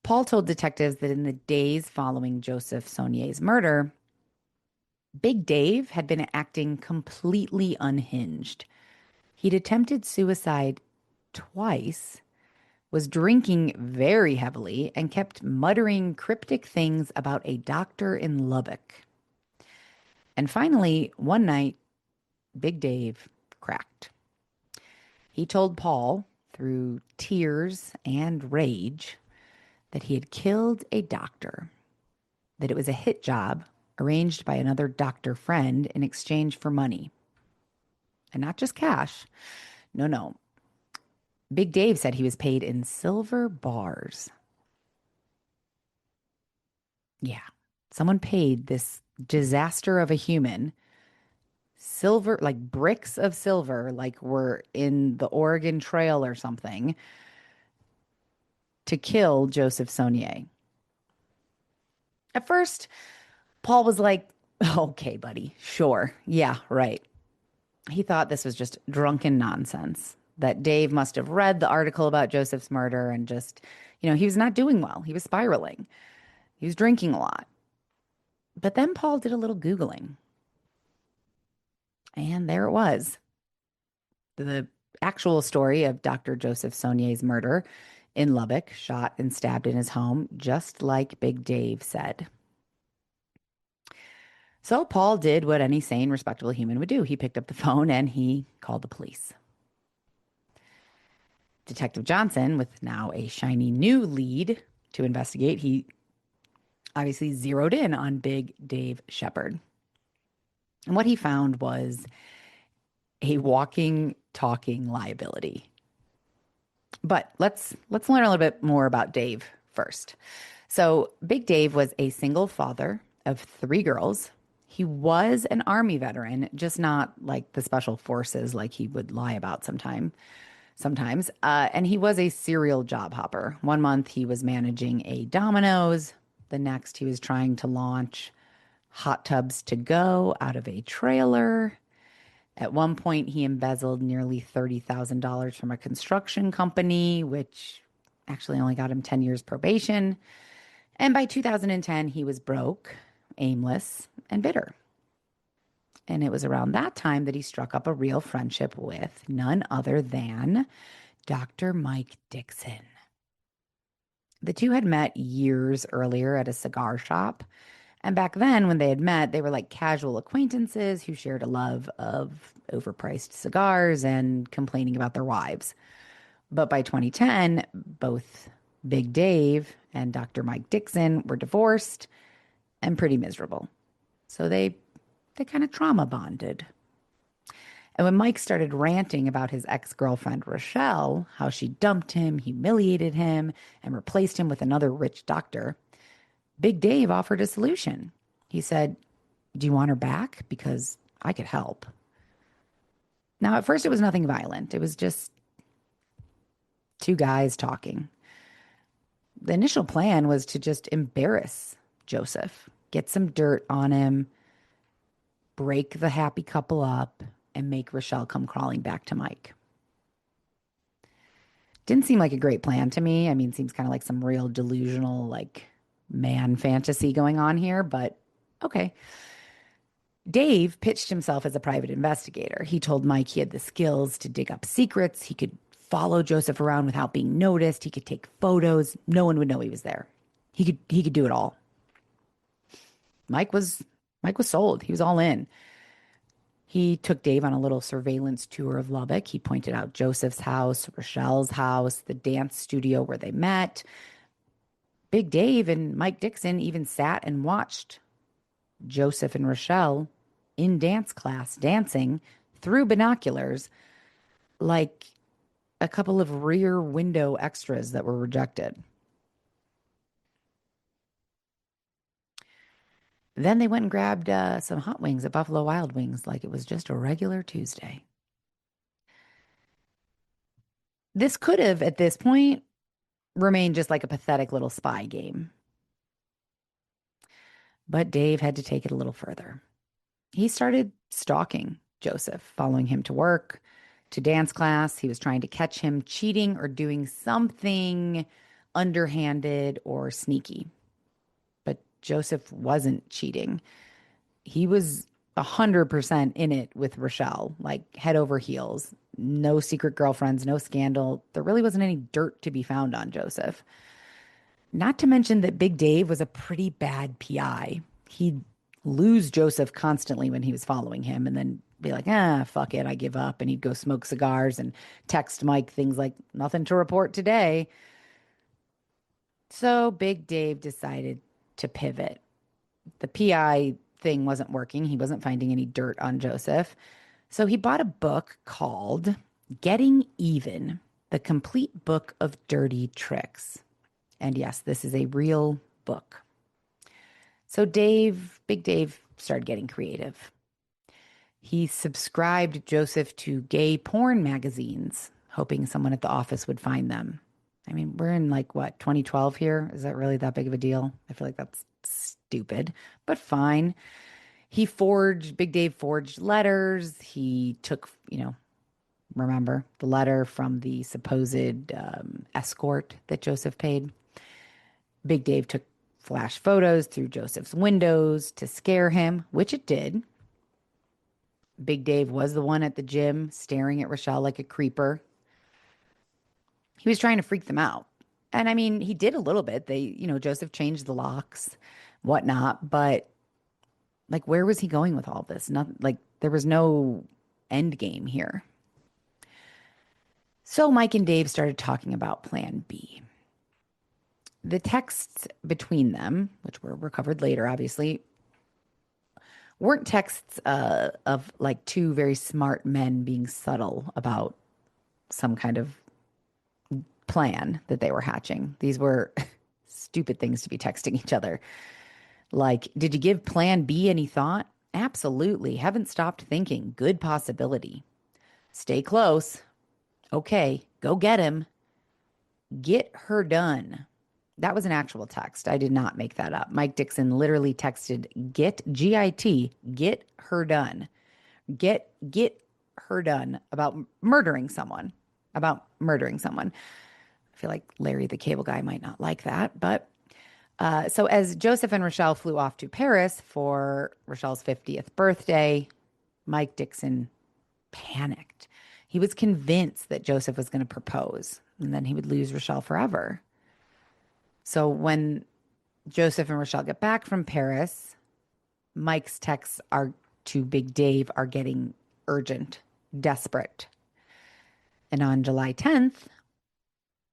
Paul told detectives that in the days following Joseph Sonnier's murder, Big Dave had been acting completely unhinged. He'd attempted suicide twice, was drinking very heavily, and kept muttering cryptic things about a doctor in Lubbock. And finally, one night, Big Dave cracked. He told Paul, through tears and rage, that he had killed a doctor, that it was a hit job arranged by another doctor friend in exchange for money. And not just cash. No. Big Dave said he was paid in silver bars. Yeah. Someone paid this disaster of a human silver, like bricks of silver, like we're in the Oregon Trail or something, to kill Joseph Sonnier. At first, Paul was like, okay, buddy, sure. Yeah, right. He thought this was just drunken nonsense, that Dave must have read the article about Joseph's murder and just, he was not doing well. He was spiraling. He was drinking a lot. But then Paul did a little Googling. And there it was. The actual story of Dr. Joseph Sonnier's murder in Lubbock, shot and stabbed in his home, just like Big Dave said. So Paul did what any sane, respectable human would do. He picked up the phone and he called the police. Detective Johnson, with now a shiny new lead to investigate, he obviously zeroed in on Big Dave Shepard. And what he found was a walking, talking liability. But let's learn a little bit more about Dave first. So Big Dave was a single father of 3 girls. He was an Army veteran, just not like the special forces like he would lie about sometimes. And he was a serial job hopper. One month he was managing a Domino's. The next he was trying to launch hot tubs to go out of a trailer. At one point, he embezzled nearly $30,000 from a construction company, which actually only got him 10 years probation. And by 2010, he was broke, aimless, and bitter. And it was around that time that he struck up a real friendship with none other than Dr. Mike Dixon. The two had met years earlier at a cigar shop. And back then, when they had met, they were like casual acquaintances who shared a love of overpriced cigars and complaining about their wives. But by 2010, both Big Dave and Dr. Mike Dixon were divorced and pretty miserable. So they kind of trauma bonded. And when Mike started ranting about his ex-girlfriend Rochelle, how she dumped him, humiliated him, and replaced him with another rich doctor, Big Dave offered a solution. He said, "Do you want her back? Because I could help." Now, at first, it was nothing violent. It was just two guys talking. The initial plan was to just embarrass Joseph, get some dirt on him, break the happy couple up, and make Rochelle come crawling back to Mike. Didn't seem like a great plan to me. I mean, seems kind of like some real delusional, like man fantasy going on here, but okay. Dave pitched himself as a private investigator. He told Mike he had the skills to dig up secrets. He could follow Joseph around without being noticed. He could take photos. No one would know he was there. He could do it all. Mike was sold. He was all in. He took Dave on a little surveillance tour of Lubbock. He pointed out Joseph's house, Rochelle's house, the dance studio where they met. Big Dave and Mike Dixon even sat and watched Joseph and Rochelle in dance class dancing through binoculars like a couple of rear window extras that were rejected. Then they went and grabbed some hot wings at Buffalo Wild Wings like it was just a regular Tuesday. This could have, at this point, remained just like a pathetic little spy game. But Dave had to take it a little further. He started stalking Joseph, following him to work, to dance class. He was trying to catch him cheating or doing something underhanded or sneaky. But Joseph wasn't cheating. He was 100% in it with Rochelle, like head over heels. No secret girlfriends, no scandal. There really wasn't any dirt to be found on Joseph. Not to mention that Big Dave was a pretty bad PI. He'd lose Joseph constantly when he was following him and then be like, fuck it, I give up. And he'd go smoke cigars and text Mike things like, "Nothing to report today." So Big Dave decided to pivot. The PI thing wasn't working. He wasn't finding any dirt on Joseph. So he bought a book called Getting Even, the Complete Book of Dirty Tricks. And yes, this is a real book. So Big Dave started getting creative. He subscribed Joseph to gay porn magazines, hoping someone at the office would find them. I mean, we're in like, what, 2012 here? Is that really that big of a deal? I feel like that's stupid, but fine. Big Dave forged letters. He took, remember the letter from the supposed escort that Joseph paid. Big Dave took flash photos through Joseph's windows to scare him, which it did. Big Dave was the one at the gym staring at Rochelle like a creeper. He was trying to freak them out. And I mean, he did a little bit. Joseph changed the locks, whatnot, but like, where was he going with all this? There was no end game here. So Mike and Dave started talking about Plan B. The texts between them, which were recovered later, obviously, weren't texts of like two very smart men being subtle about some kind of plan that they were hatching. These were stupid things to be texting each other. Like, "Did you give Plan B any thought? Absolutely. Haven't stopped thinking. Good possibility. Stay close. Okay, go get him. Get her done. That was an actual text. I did not make that up. Mike Dixon literally texted get GIT, get her done. Get her done about murdering someone. About murdering someone. I feel like Larry the Cable Guy might not like that, but so as Joseph and Rochelle flew off to Paris for Rochelle's 50th birthday, Mike Dixon panicked. He was convinced that Joseph was going to propose and then he would lose Rochelle forever. So when Joseph and Rochelle get back from Paris, Mike's texts are to Big Dave are getting urgent, desperate. And on July 10th,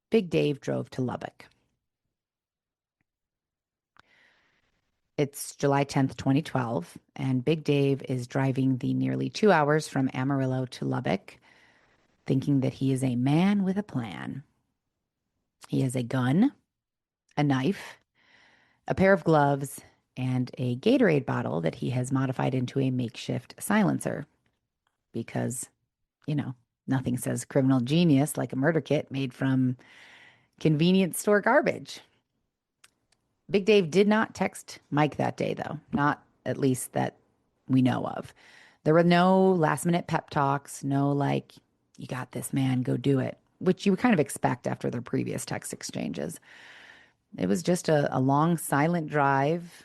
Big Dave drove to Lubbock. It's July 10th, 2012, and Big Dave is driving the nearly 2 hours from Amarillo to Lubbock, thinking that he is a man with a plan. He has a gun, a knife, a pair of gloves, and a Gatorade bottle that he has modified into a makeshift silencer. Because, you know, nothing says criminal genius like a murder kit made from convenience store garbage. Big Dave did not text Mike that day, though, not at least that we know of. There were no last minute pep talks, no like, you got this, man, go do it, which you would kind of expect after their previous text exchanges. It was just a long, silent drive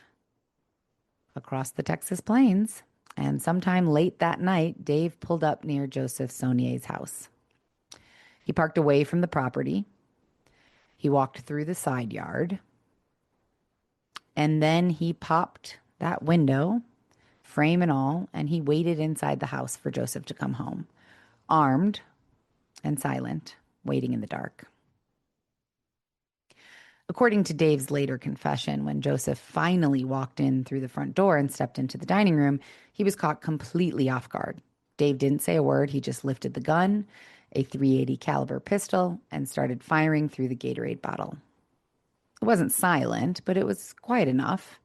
across the Texas plains. And sometime late that night, Dave pulled up near Joseph Sonnier's house. He parked away from the property. He walked through the side yard. And then he popped that window, frame and all, and he waited inside the house for Joseph to come home, armed and silent, waiting in the dark. According to Dave's later confession, when Joseph finally walked in through the front door and stepped into the dining room, he was caught completely off guard. Dave didn't say a word. He just lifted the gun, a .380 caliber pistol, and started firing through the Gatorade bottle. It wasn't silent, but it was quiet enough.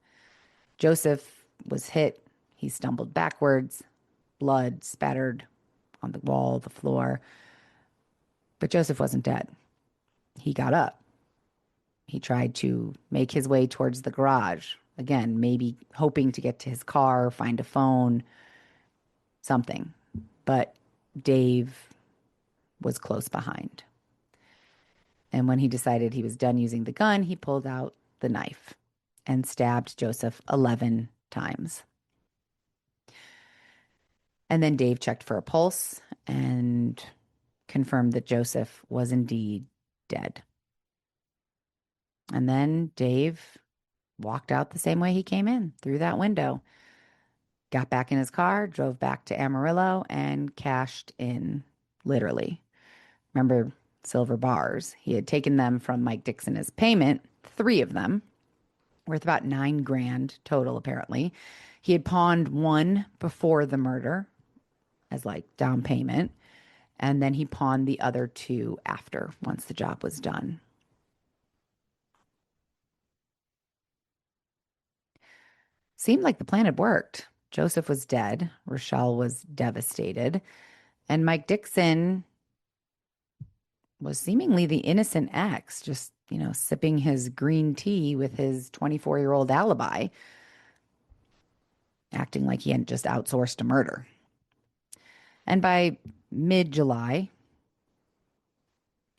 Joseph was hit. He stumbled backwards. Blood spattered on the wall, the floor. But Joseph wasn't dead. He got up. He tried to make his way towards the garage. Again, maybe hoping to get to his car, find a phone, something. But Dave was close behind. And when he decided he was done using the gun, he pulled out the knife and stabbed Joseph 11 times. And then Dave checked for a pulse and confirmed that Joseph was indeed dead. And then Dave walked out the same way he came in, through that window, got back in his car, drove back to Amarillo, and cashed in, literally. Remember, silver bars. He had taken them from Mike Dixon as payment, 3 of them, worth about $9,000 total, apparently. He had pawned one before the murder as like down payment, and then he pawned the other 2 after, once the job was done. Seemed like the plan had worked. Joseph was dead. Rochelle was devastated. And Mike Dixon was seemingly the innocent ex, just, sipping his green tea with his 24-year-old alibi, acting like he hadn't just outsourced a murder. And by mid-July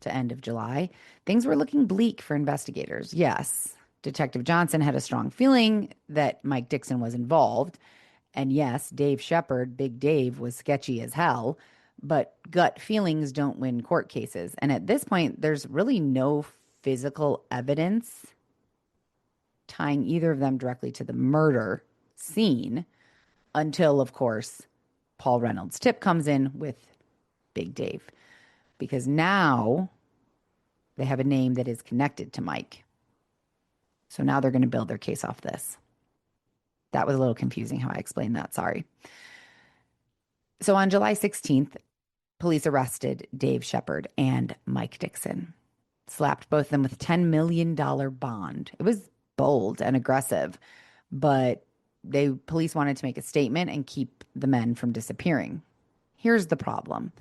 to end of July, things were looking bleak for investigators. Yes, Detective Johnson had a strong feeling that Mike Dixon was involved. And yes, Dave Shepard, Big Dave, was sketchy as hell. But gut feelings don't win court cases. And at this point, there's really no physical evidence tying either of them directly to the murder scene until, of course, Paul Reynolds' tip comes in with Big Dave. Because now they have a name that is connected to Mike. So now they're going to build their case off this. That was a little confusing how I explained that. Sorry. So on July 16th, police arrested Dave Shepard and Mike Dixon, slapped both of them with $10 million bond. It was bold and aggressive, but police wanted to make a statement and keep the men from disappearing. Here's the problem.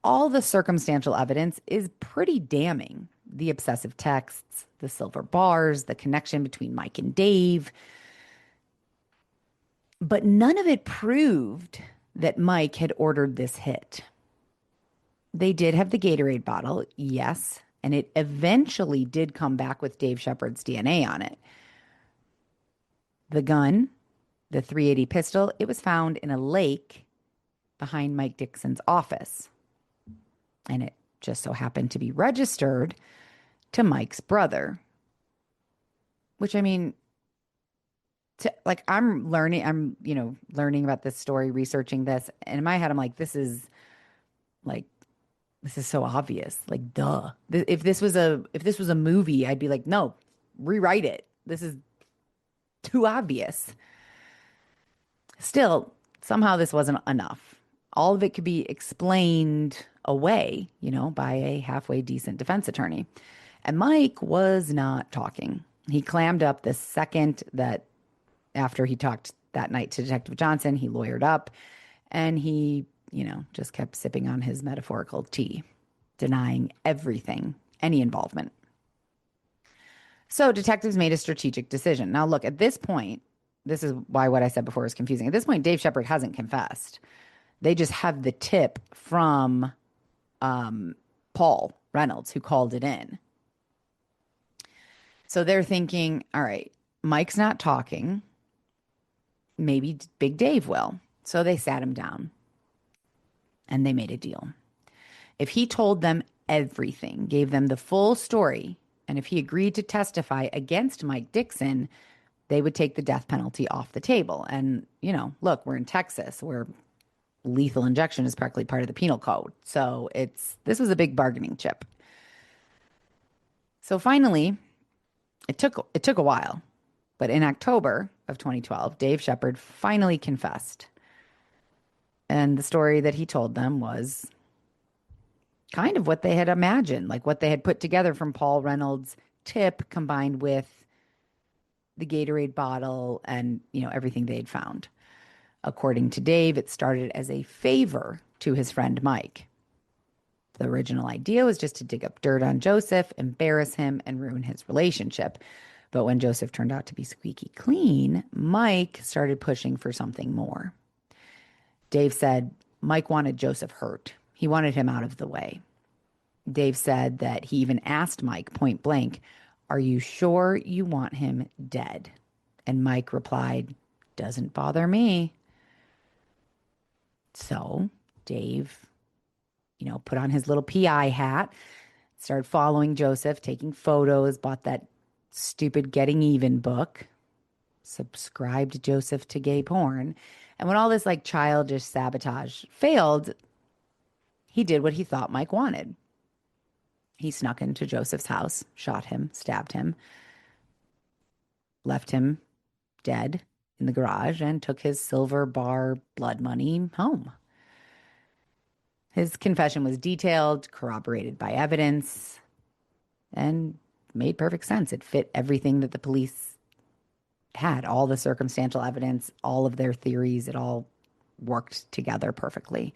All the circumstantial evidence is pretty damning. The obsessive texts, the silver bars, the connection between Mike and Dave. But none of it proved that Mike had ordered this hit. They did have the Gatorade bottle, yes, and it eventually did come back with Dave Shepard's DNA on it. The gun, the .380 pistol, it was found in a lake behind Mike Dixon's office. And it just so happened to be registered to Mike's brother. Which, I mean, I'm learning about this story, researching this. And in my head, I'm like, this is so obvious. Like, duh. If this was a movie, I'd be like, no, rewrite it. This is too obvious. Still, somehow this wasn't enough. All of it could be explained away, by a halfway decent defense attorney. And Mike was not talking. He clammed up the second that after he talked that night to Detective Johnson, he lawyered up and he, just kept sipping on his metaphorical tea, denying everything, any involvement. So detectives made a strategic decision. Now, look, at this point, this is why what I said before was confusing. At this point, Dave Shepard hasn't confessed. They just have the tip from Paul Reynolds, who called it in. So they're thinking, all right, Mike's not talking. Maybe Big Dave will. So they sat him down and they made a deal. If he told them everything, gave them the full story, and if he agreed to testify against Mike Dixon, they would take the death penalty off the table. And, look, we're in Texas, where lethal injection is practically part of the penal code. So this was a big bargaining chip. So finally, it took a while, but in October of 2012, Dave Shepard finally confessed. And the story that he told them was kind of what they had imagined, like what they had put together from Paul Reynolds' tip combined with the Gatorade bottle and, everything they'd found. According to Dave, it started as a favor to his friend Mike. The original idea was just to dig up dirt on Joseph, embarrass him, and ruin his relationship. But when Joseph turned out to be squeaky clean, Mike started pushing for something more. Dave said Mike wanted Joseph hurt. He wanted him out of the way. Dave said that he even asked Mike point blank, "Are you sure you want him dead?" And Mike replied, "Doesn't bother me." So Dave, put on his little PI hat, started following Joseph, taking photos, bought that stupid Getting Even book, subscribed Joseph to gay porn. And when all this childish sabotage failed, he did what he thought Mike wanted. He snuck into Joseph's house, shot him, stabbed him, left him dead in the garage, and took his silver bar blood money home. His confession was detailed, corroborated by evidence, and made perfect sense. It fit everything that the police had, all the circumstantial evidence, all of their theories. It all worked together perfectly.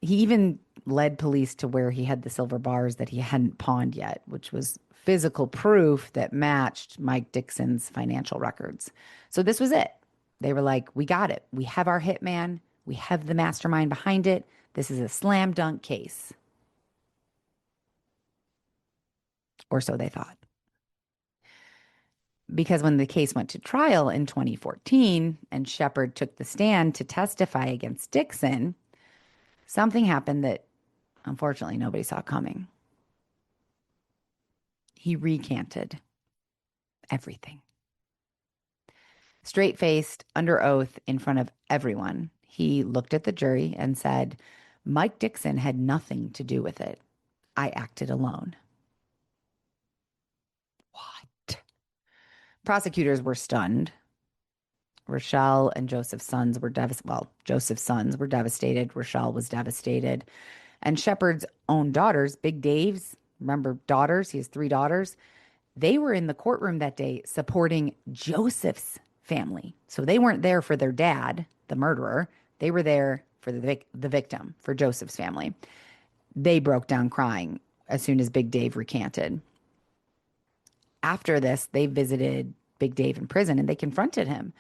He even led police to where he had the silver bars that he hadn't pawned yet, which was physical proof that matched Mike Dixon's financial records. So this was it. They were like, we got it. We have our hitman. We have the mastermind behind it. This is a slam dunk case. Or so they thought. Because when the case went to trial in 2014 and Shepard took the stand to testify against Dixon, something happened that unfortunately nobody saw coming. He recanted everything. Straight-faced, under oath, in front of everyone, he looked at the jury and said, Mike Dixon had nothing to do with it. I acted alone. What? Prosecutors were stunned. Rochelle and Joseph's sons were devastated. Joseph's sons were devastated. Rochelle was devastated. And Shepard's own daughters, Big Dave's, remember daughters? He has 3 daughters. They were in the courtroom that day supporting Joseph's family. So they weren't there for their dad, the murderer. They were there for the victim, for Joseph's family. They broke down crying as soon as Big Dave recanted. After this, they visited Big Dave in prison and they confronted him.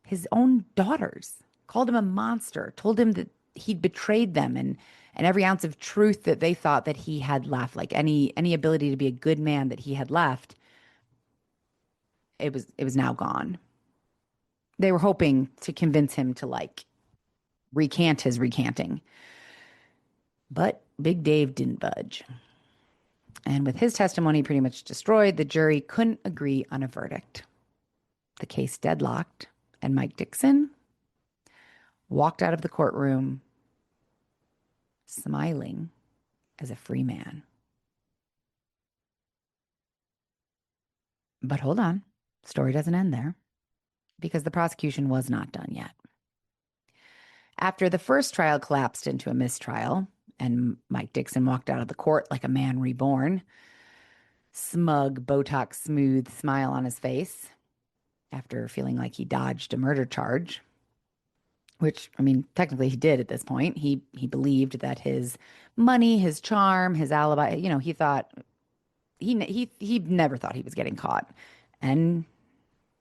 His own daughters called him a monster, told him that he'd betrayed them and every ounce of truth that they thought that he had left, like any ability to be a good man that he had left, it was now gone. They were hoping to convince him to like recant his recanting. But Big Dave didn't budge. And with his testimony pretty much destroyed, the jury couldn't agree on a verdict. The case deadlocked, and Mike Dixon walked out of the courtroom smiling as a free man. But hold on, story doesn't end there because the prosecution was not done yet. After the first trial collapsed into a mistrial and Mike Dixon walked out of the court like a man reborn, smug, Botox smooth smile on his face after feeling like he dodged a murder charge, which, I mean, technically he did at this point. He believed that his money, his charm, his alibi, he thought he never thought he was getting caught. And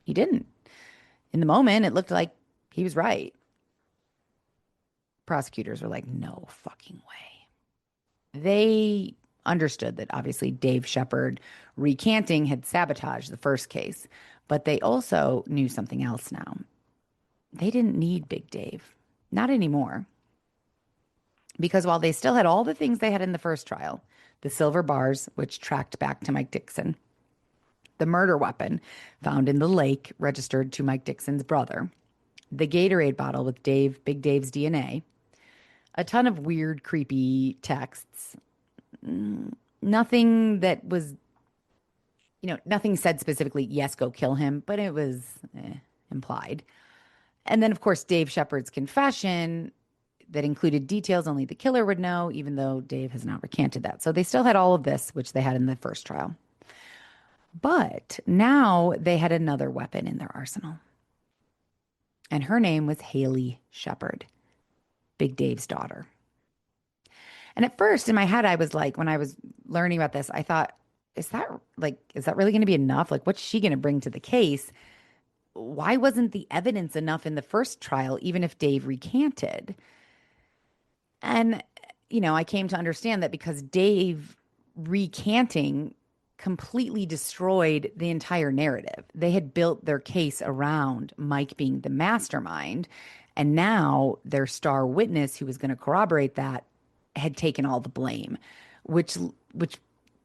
he didn't. In the moment, it looked like he was right. Prosecutors were like, no fucking way. They understood that obviously Dave Shepard recanting had sabotaged the first case, but they also knew something else now. They didn't need Big Dave. Not anymore. Because while they still had all the things they had in the first trial, the silver bars, which tracked back to Mike Dixon, the murder weapon found in the lake registered to Mike Dixon's brother, the Gatorade bottle with Big Dave's DNA, a ton of weird, creepy texts, nothing that was, nothing said specifically, yes, go kill him, but it was implied. And then, of course, Dave Shepard's confession that included details only the killer would know, even though Dave has not recanted that. So they still had all of this, which they had in the first trial. But now they had another weapon in their arsenal. And her name was Haley Shepard, Big Dave's daughter. And at first in my head, I was like, when I was learning about this, I thought, is that really going to be enough? Like, what's she going to bring to the case? Why wasn't the evidence enough in the first trial, even if Dave recanted? And, I came to understand that because Dave recanting completely destroyed the entire narrative. They had built their case around Mike being the mastermind. And now their star witness, who was going to corroborate that, had taken all the blame, which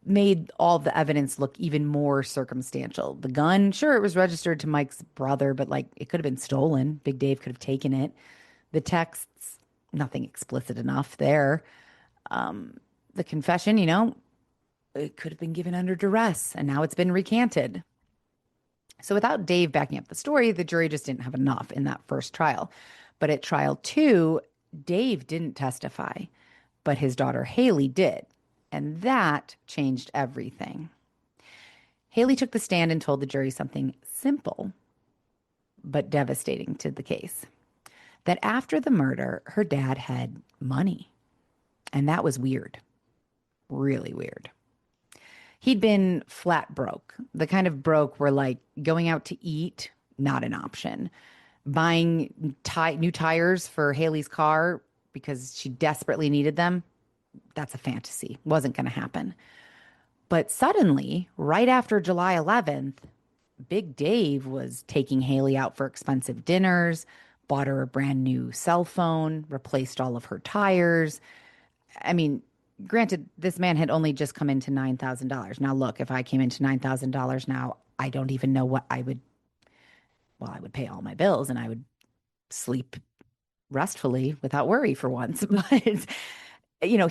made all the evidence look even more circumstantial. The gun, sure, it was registered to Mike's brother, but like it could have been stolen. Big Dave could have taken it. The texts, nothing explicit enough there. The confession, it could have been given under duress, and now it's been recanted. So without Dave backing up the story, the jury just didn't have enough in that first trial. But at trial 2, Dave didn't testify, but his daughter Haley did. And that changed everything. Haley took the stand and told the jury something simple, but devastating to the case. That after the murder, her dad had money. And that was weird. Really weird. He'd been flat broke, the kind of broke where like going out to eat, not an option. Buying new tires for Haley's car because she desperately needed them, that's a fantasy. Wasn't going to happen. But suddenly, right after July 11th, Big Dave was taking Haley out for expensive dinners, bought her a brand new cell phone, replaced all of her tires. I mean, granted, this man had only just come into $9,000. Now, look, if I came into $9,000 now, I don't even know what I would pay all my bills and I would sleep restfully without worry for once. But,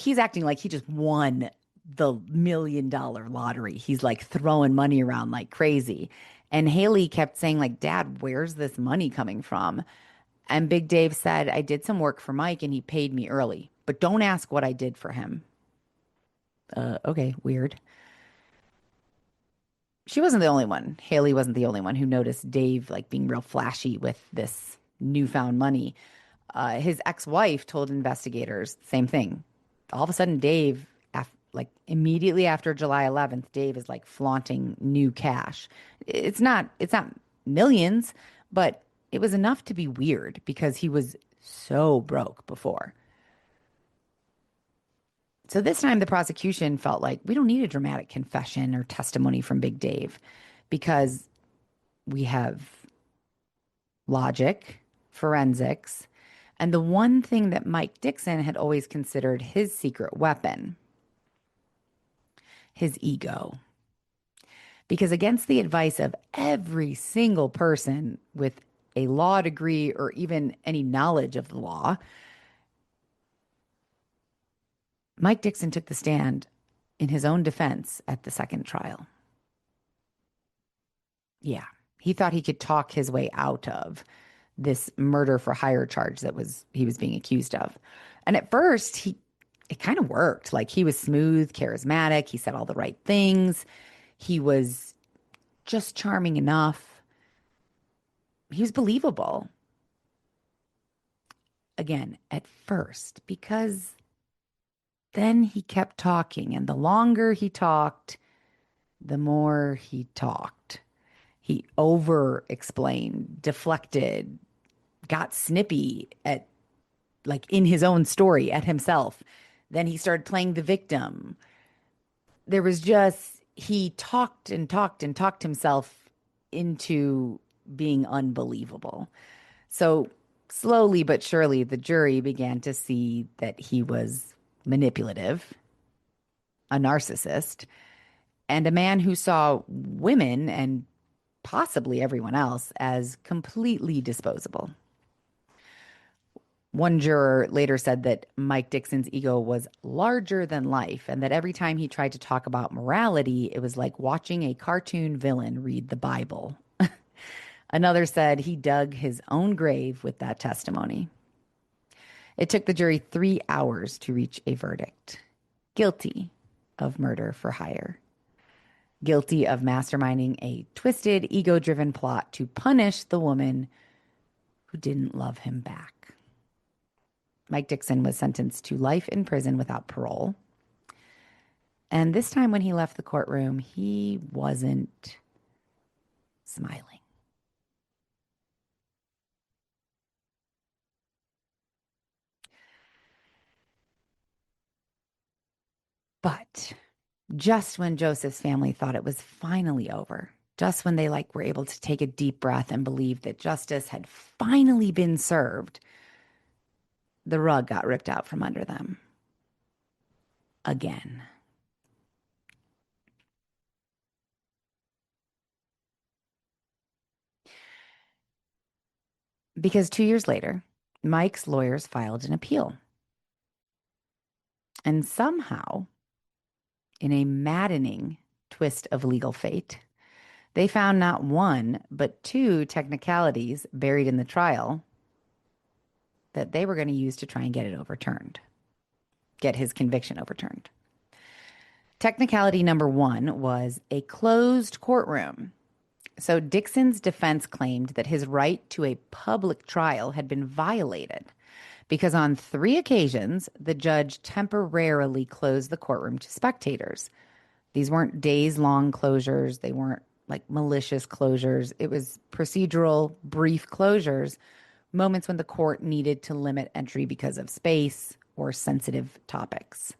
he's acting like he just won the $1 million lottery. He's like throwing money around like crazy. And Haley kept saying like, Dad, where's this money coming from? And Big Dave said, I did some work for Mike and he paid me early, but don't ask what I did for him. Okay, weird. She wasn't the only one. Haley wasn't the only one who noticed Dave like being real flashy with this newfound money. His ex-wife told investigators same thing. All of a sudden, Dave, like immediately after July 11th, Dave is like flaunting new cash. It's not millions, but it was enough to be weird because he was so broke before. So this time, the prosecution felt like we don't need a dramatic confession or testimony from Big Dave because we have logic, forensics, and the one thing that Mike Dixon had always considered his secret weapon, his ego. Because against the advice of every single person with a law degree or even any knowledge of the law, Mike Dixon took the stand in his own defense at the second trial. Yeah, he thought he could talk his way out of this murder for hire charge that he was being accused of. And at first, it kind of worked. Like he was smooth, charismatic, he said all the right things. He was just charming enough. He was believable. Again, at first, because then he kept talking, and the longer he talked, the more he talked. He over explained, deflected, got snippy at like in his own story at himself. Then he started playing the victim. There was just, he talked and talked and talked himself into being unbelievable. So slowly but surely, the jury began to see that he was manipulative, a narcissist, and a man who saw women and possibly everyone else as completely disposable. One juror later said that Mike Dixon's ego was larger than life, and that every time he tried to talk about morality, it was like watching a cartoon villain read the Bible. Another said he dug his own grave with that testimony. It took the jury 3 hours to reach a verdict. Guilty of murder for hire. Guilty of masterminding a twisted, ego-driven plot to punish the woman who didn't love him back. Mike Dixon was sentenced to life in prison without parole. And this time when he left the courtroom, he wasn't smiling. But just when Joseph's family thought it was finally over, just when they were able to take a deep breath and believe that justice had finally been served, the rug got ripped out from under them. Again. Because 2 years later, Mike's lawyers filed an appeal. And somehow, in a maddening twist of legal fate, they found not one, but two technicalities buried in the trial that they were going to use to try and get it overturned, get his conviction overturned. Technicality number one was a closed courtroom. So Dixon's defense claimed that his right to a public trial had been violated because on 3 occasions, the judge temporarily closed the courtroom to spectators. These weren't days-long closures. They weren't like malicious closures. It was procedural, brief closures, moments when the court needed to limit entry because of space or sensitive topics.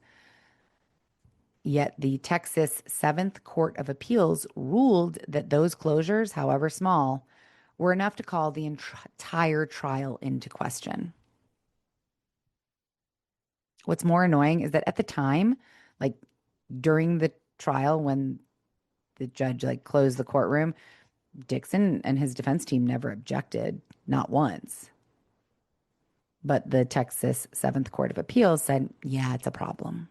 Yet the Texas 7th Court of Appeals ruled that those closures, however small, were enough to call the entire trial into question. What's more annoying is that at the time, like during the trial when the judge closed the courtroom, Dixon and his defense team never objected, not once. But the Texas 7th Court of Appeals said, yeah, it's a problem.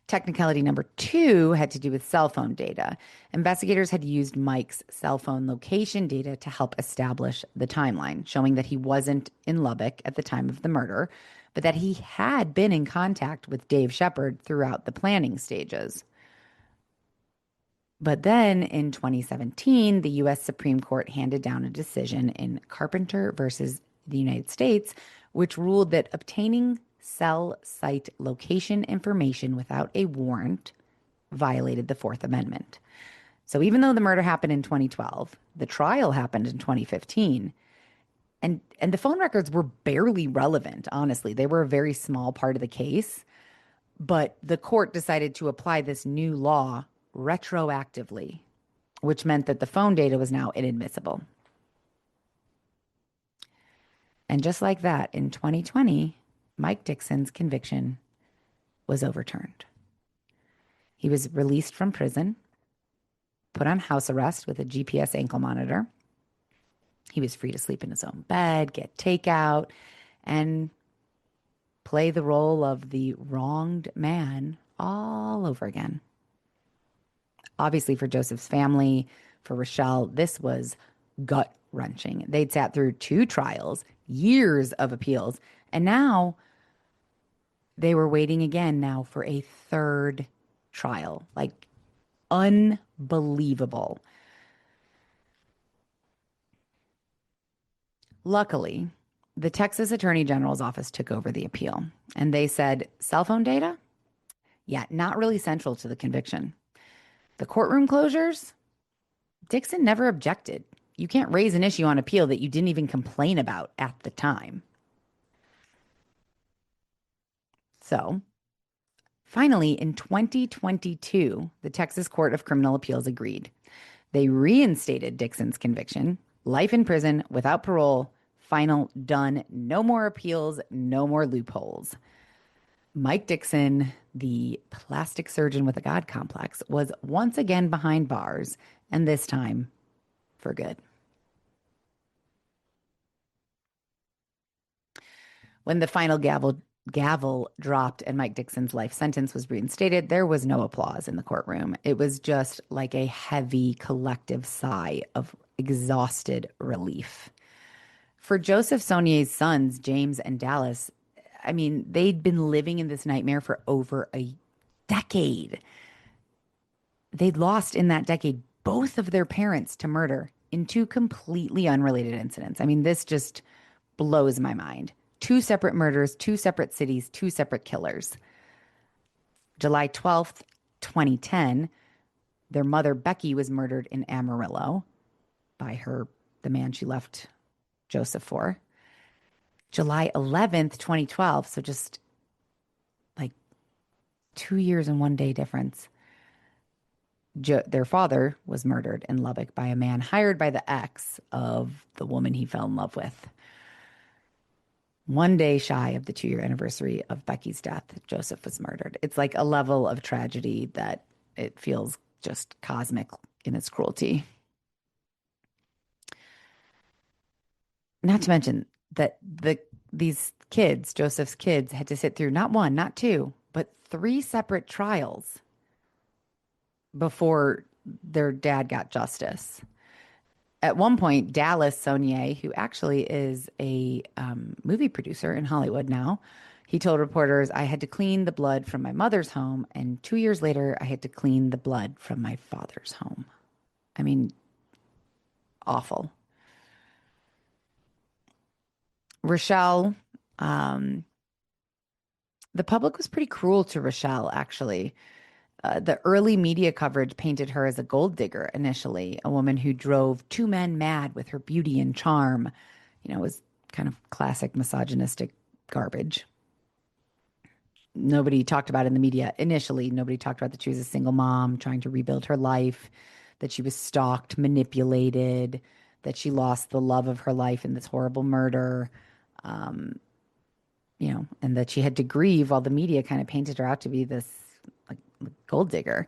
Technicality number 2 had to do with cell phone data. Investigators had used Mike's cell phone location data to help establish the timeline, showing that he wasn't in Lubbock at the time of the murder, but that he had been in contact with Dave Shepard throughout the planning stages. But then in 2017, the US Supreme Court handed down a decision in Carpenter versus the United States, which ruled that obtaining cell site location information without a warrant violated the Fourth Amendment. So even though the murder happened in 2012, the trial happened in 2015, and the phone records were barely relevant, honestly. They were a very small part of the case, but the court decided to apply this new law retroactively, which meant that the phone data was now inadmissible. And just like that, in 2020, Mike Dixon's conviction was overturned. He was released from prison, put on house arrest with a GPS ankle monitor. He was free to sleep in his own bed, get takeout, and play the role of the wronged man all over again. Obviously, for Joseph's family, for Rochelle, this was gut-wrenching. They'd sat through 2 trials, years of appeals, and now they were waiting again now for a 3rd trial. Like, unbelievable. Luckily, the Texas Attorney General's office took over the appeal, and they said, cell phone data? Yeah, not really central to the conviction. The courtroom closures? Dixon never objected. You can't raise an issue on appeal that you didn't even complain about at the time. So, finally, in 2022, the Texas Court of Criminal Appeals agreed. They reinstated Dixon's conviction, life in prison without parole, final, done, no more appeals, no more loopholes. Mike Dixon, the plastic surgeon with a God complex, was once again behind bars, and this time for good. When the final gavel dropped and Mike Dixon's life sentence was reinstated, there was no applause in the courtroom. It was just like a heavy collective sigh of exhausted relief. For Joseph Sonnier's sons, James and Dallas, I mean, they'd been living in this nightmare for over a decade. They'd lost in that decade both of their parents to murder in 2 completely unrelated incidents. I mean, this just blows my mind. 2 separate murders, 2 separate cities, 2 separate killers. July 12th, 2010, their mother, Becky, was murdered in Amarillo by the man she left Joseph for. July 11th, 2012, so just like 2 years and 1 day difference. Their father was murdered in Lubbock by a man hired by the ex of the woman he fell in love with. 1 day shy of the 2-year anniversary of Becky's death, Joseph was murdered. It's like a level of tragedy that it feels just cosmic in its cruelty. Not to mention that these kids, Joseph's kids, had to sit through not 1, not 2, but 3 separate trials before their dad got justice. At one point, Dallas Sonnier, who actually is a movie producer in Hollywood now, he told reporters, I had to clean the blood from my mother's home, and 2 years later, I had to clean the blood from my father's home. I mean, awful. Rochelle, the public was pretty cruel to Rochelle, actually. The early media coverage painted her as a gold digger initially, a woman who drove 2 men mad with her beauty and charm. You know, it was kind of classic misogynistic garbage. Nobody talked about it in the media initially. Nobody talked about that she was a single mom trying to rebuild her life, that she was stalked, manipulated, that she lost the love of her life in this horrible murder. You know, and that she had to grieve while the media kind of painted her out to be this like gold digger.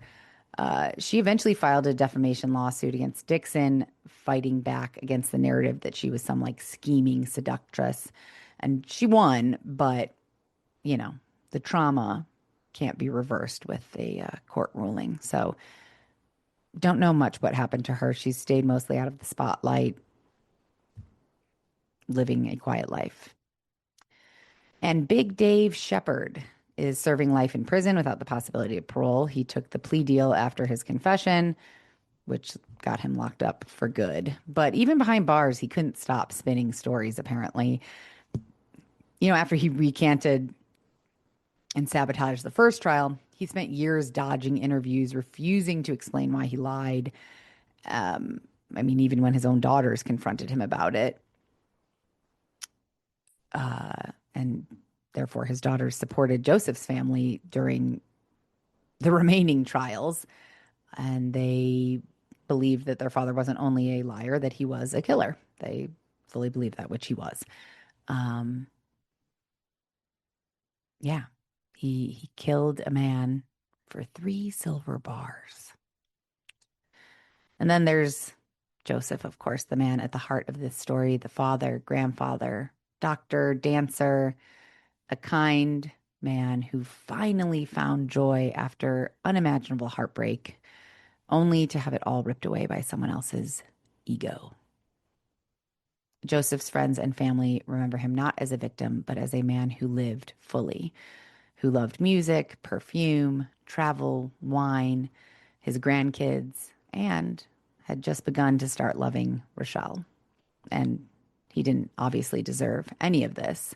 She eventually filed a defamation lawsuit against Dixon, fighting back against the narrative that she was some like scheming seductress. And she won, but, you know, the trauma can't be reversed with a court ruling. So don't know much what happened to her. She stayed mostly out of the spotlight, living a quiet life. And Big Dave Shepard is serving life in prison without the possibility of parole. He took the plea deal after his confession. which got him locked up for good. But even behind bars, he couldn't stop spinning stories, apparently. After he recanted and sabotaged the first trial, he spent years dodging interviews, refusing to explain why he lied. Even when his own daughters confronted him about it. And therefore, his daughters supported Joseph's family during the remaining trials. And they believed that their father wasn't only a liar, that he was a killer. They fully believed that, which he was. He killed a man for 3 silver bars. And then there's Joseph, of course, the man at the heart of this story, the father, grandfather, doctor, dancer, a kind man who finally found joy after unimaginable heartbreak, only to have it all ripped away by someone else's ego. Joseph's friends and family remember him not as a victim, but as a man who lived fully, who loved music, perfume, travel, wine, his grandkids, and had just begun to start loving Rochelle. And he didn't obviously deserve any of this.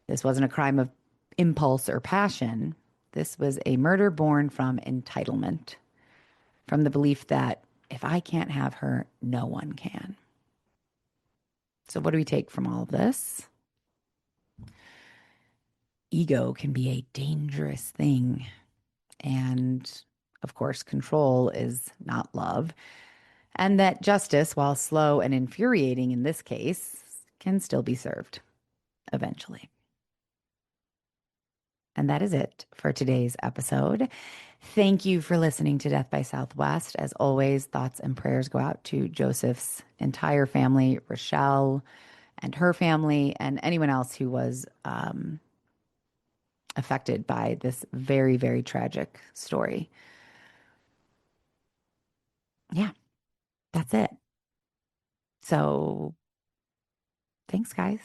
This wasn't a crime of impulse or passion. This was a murder born from entitlement, from the belief that if I can't have her, no one can. So what do we take from all of this? Ego can be a dangerous thing. And of course, control is not love. And that justice, while slow and infuriating in this case, can still be served eventually. And that is it for today's episode. Thank you for listening to Death by Southwest. As always, thoughts and prayers go out to Joseph's entire family, Rochelle and her family, and anyone else who was affected by this very, very tragic story. Yeah, that's it. So thanks, guys.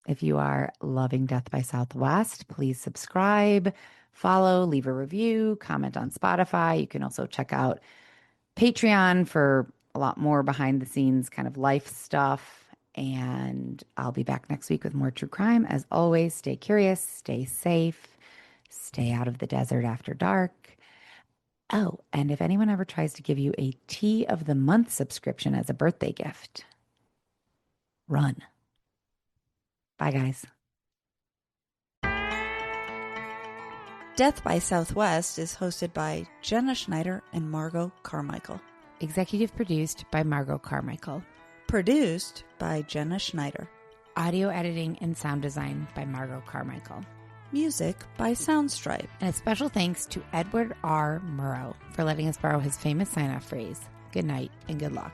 If you are loving Death by Southwest, please subscribe, follow, leave a review, comment on Spotify. You can also check out Patreon for a lot more behind the scenes kind of life stuff. And I'll be back next week with more true crime. As always, stay curious, stay safe, stay out of the desert after dark. Oh, and if anyone ever tries to give you a Tea of the Month subscription as a birthday gift, run. Bye, guys. Death by Southwest is hosted by Jenna Schneider and Margot Carmichael. Executive produced by Margot Carmichael. Produced by Jenna Schneider. Audio editing and sound design by Margot Carmichael. Music by Soundstripe. And a special thanks to Edward R. Murrow for letting us borrow his famous sign-off phrase, "Good night and good luck."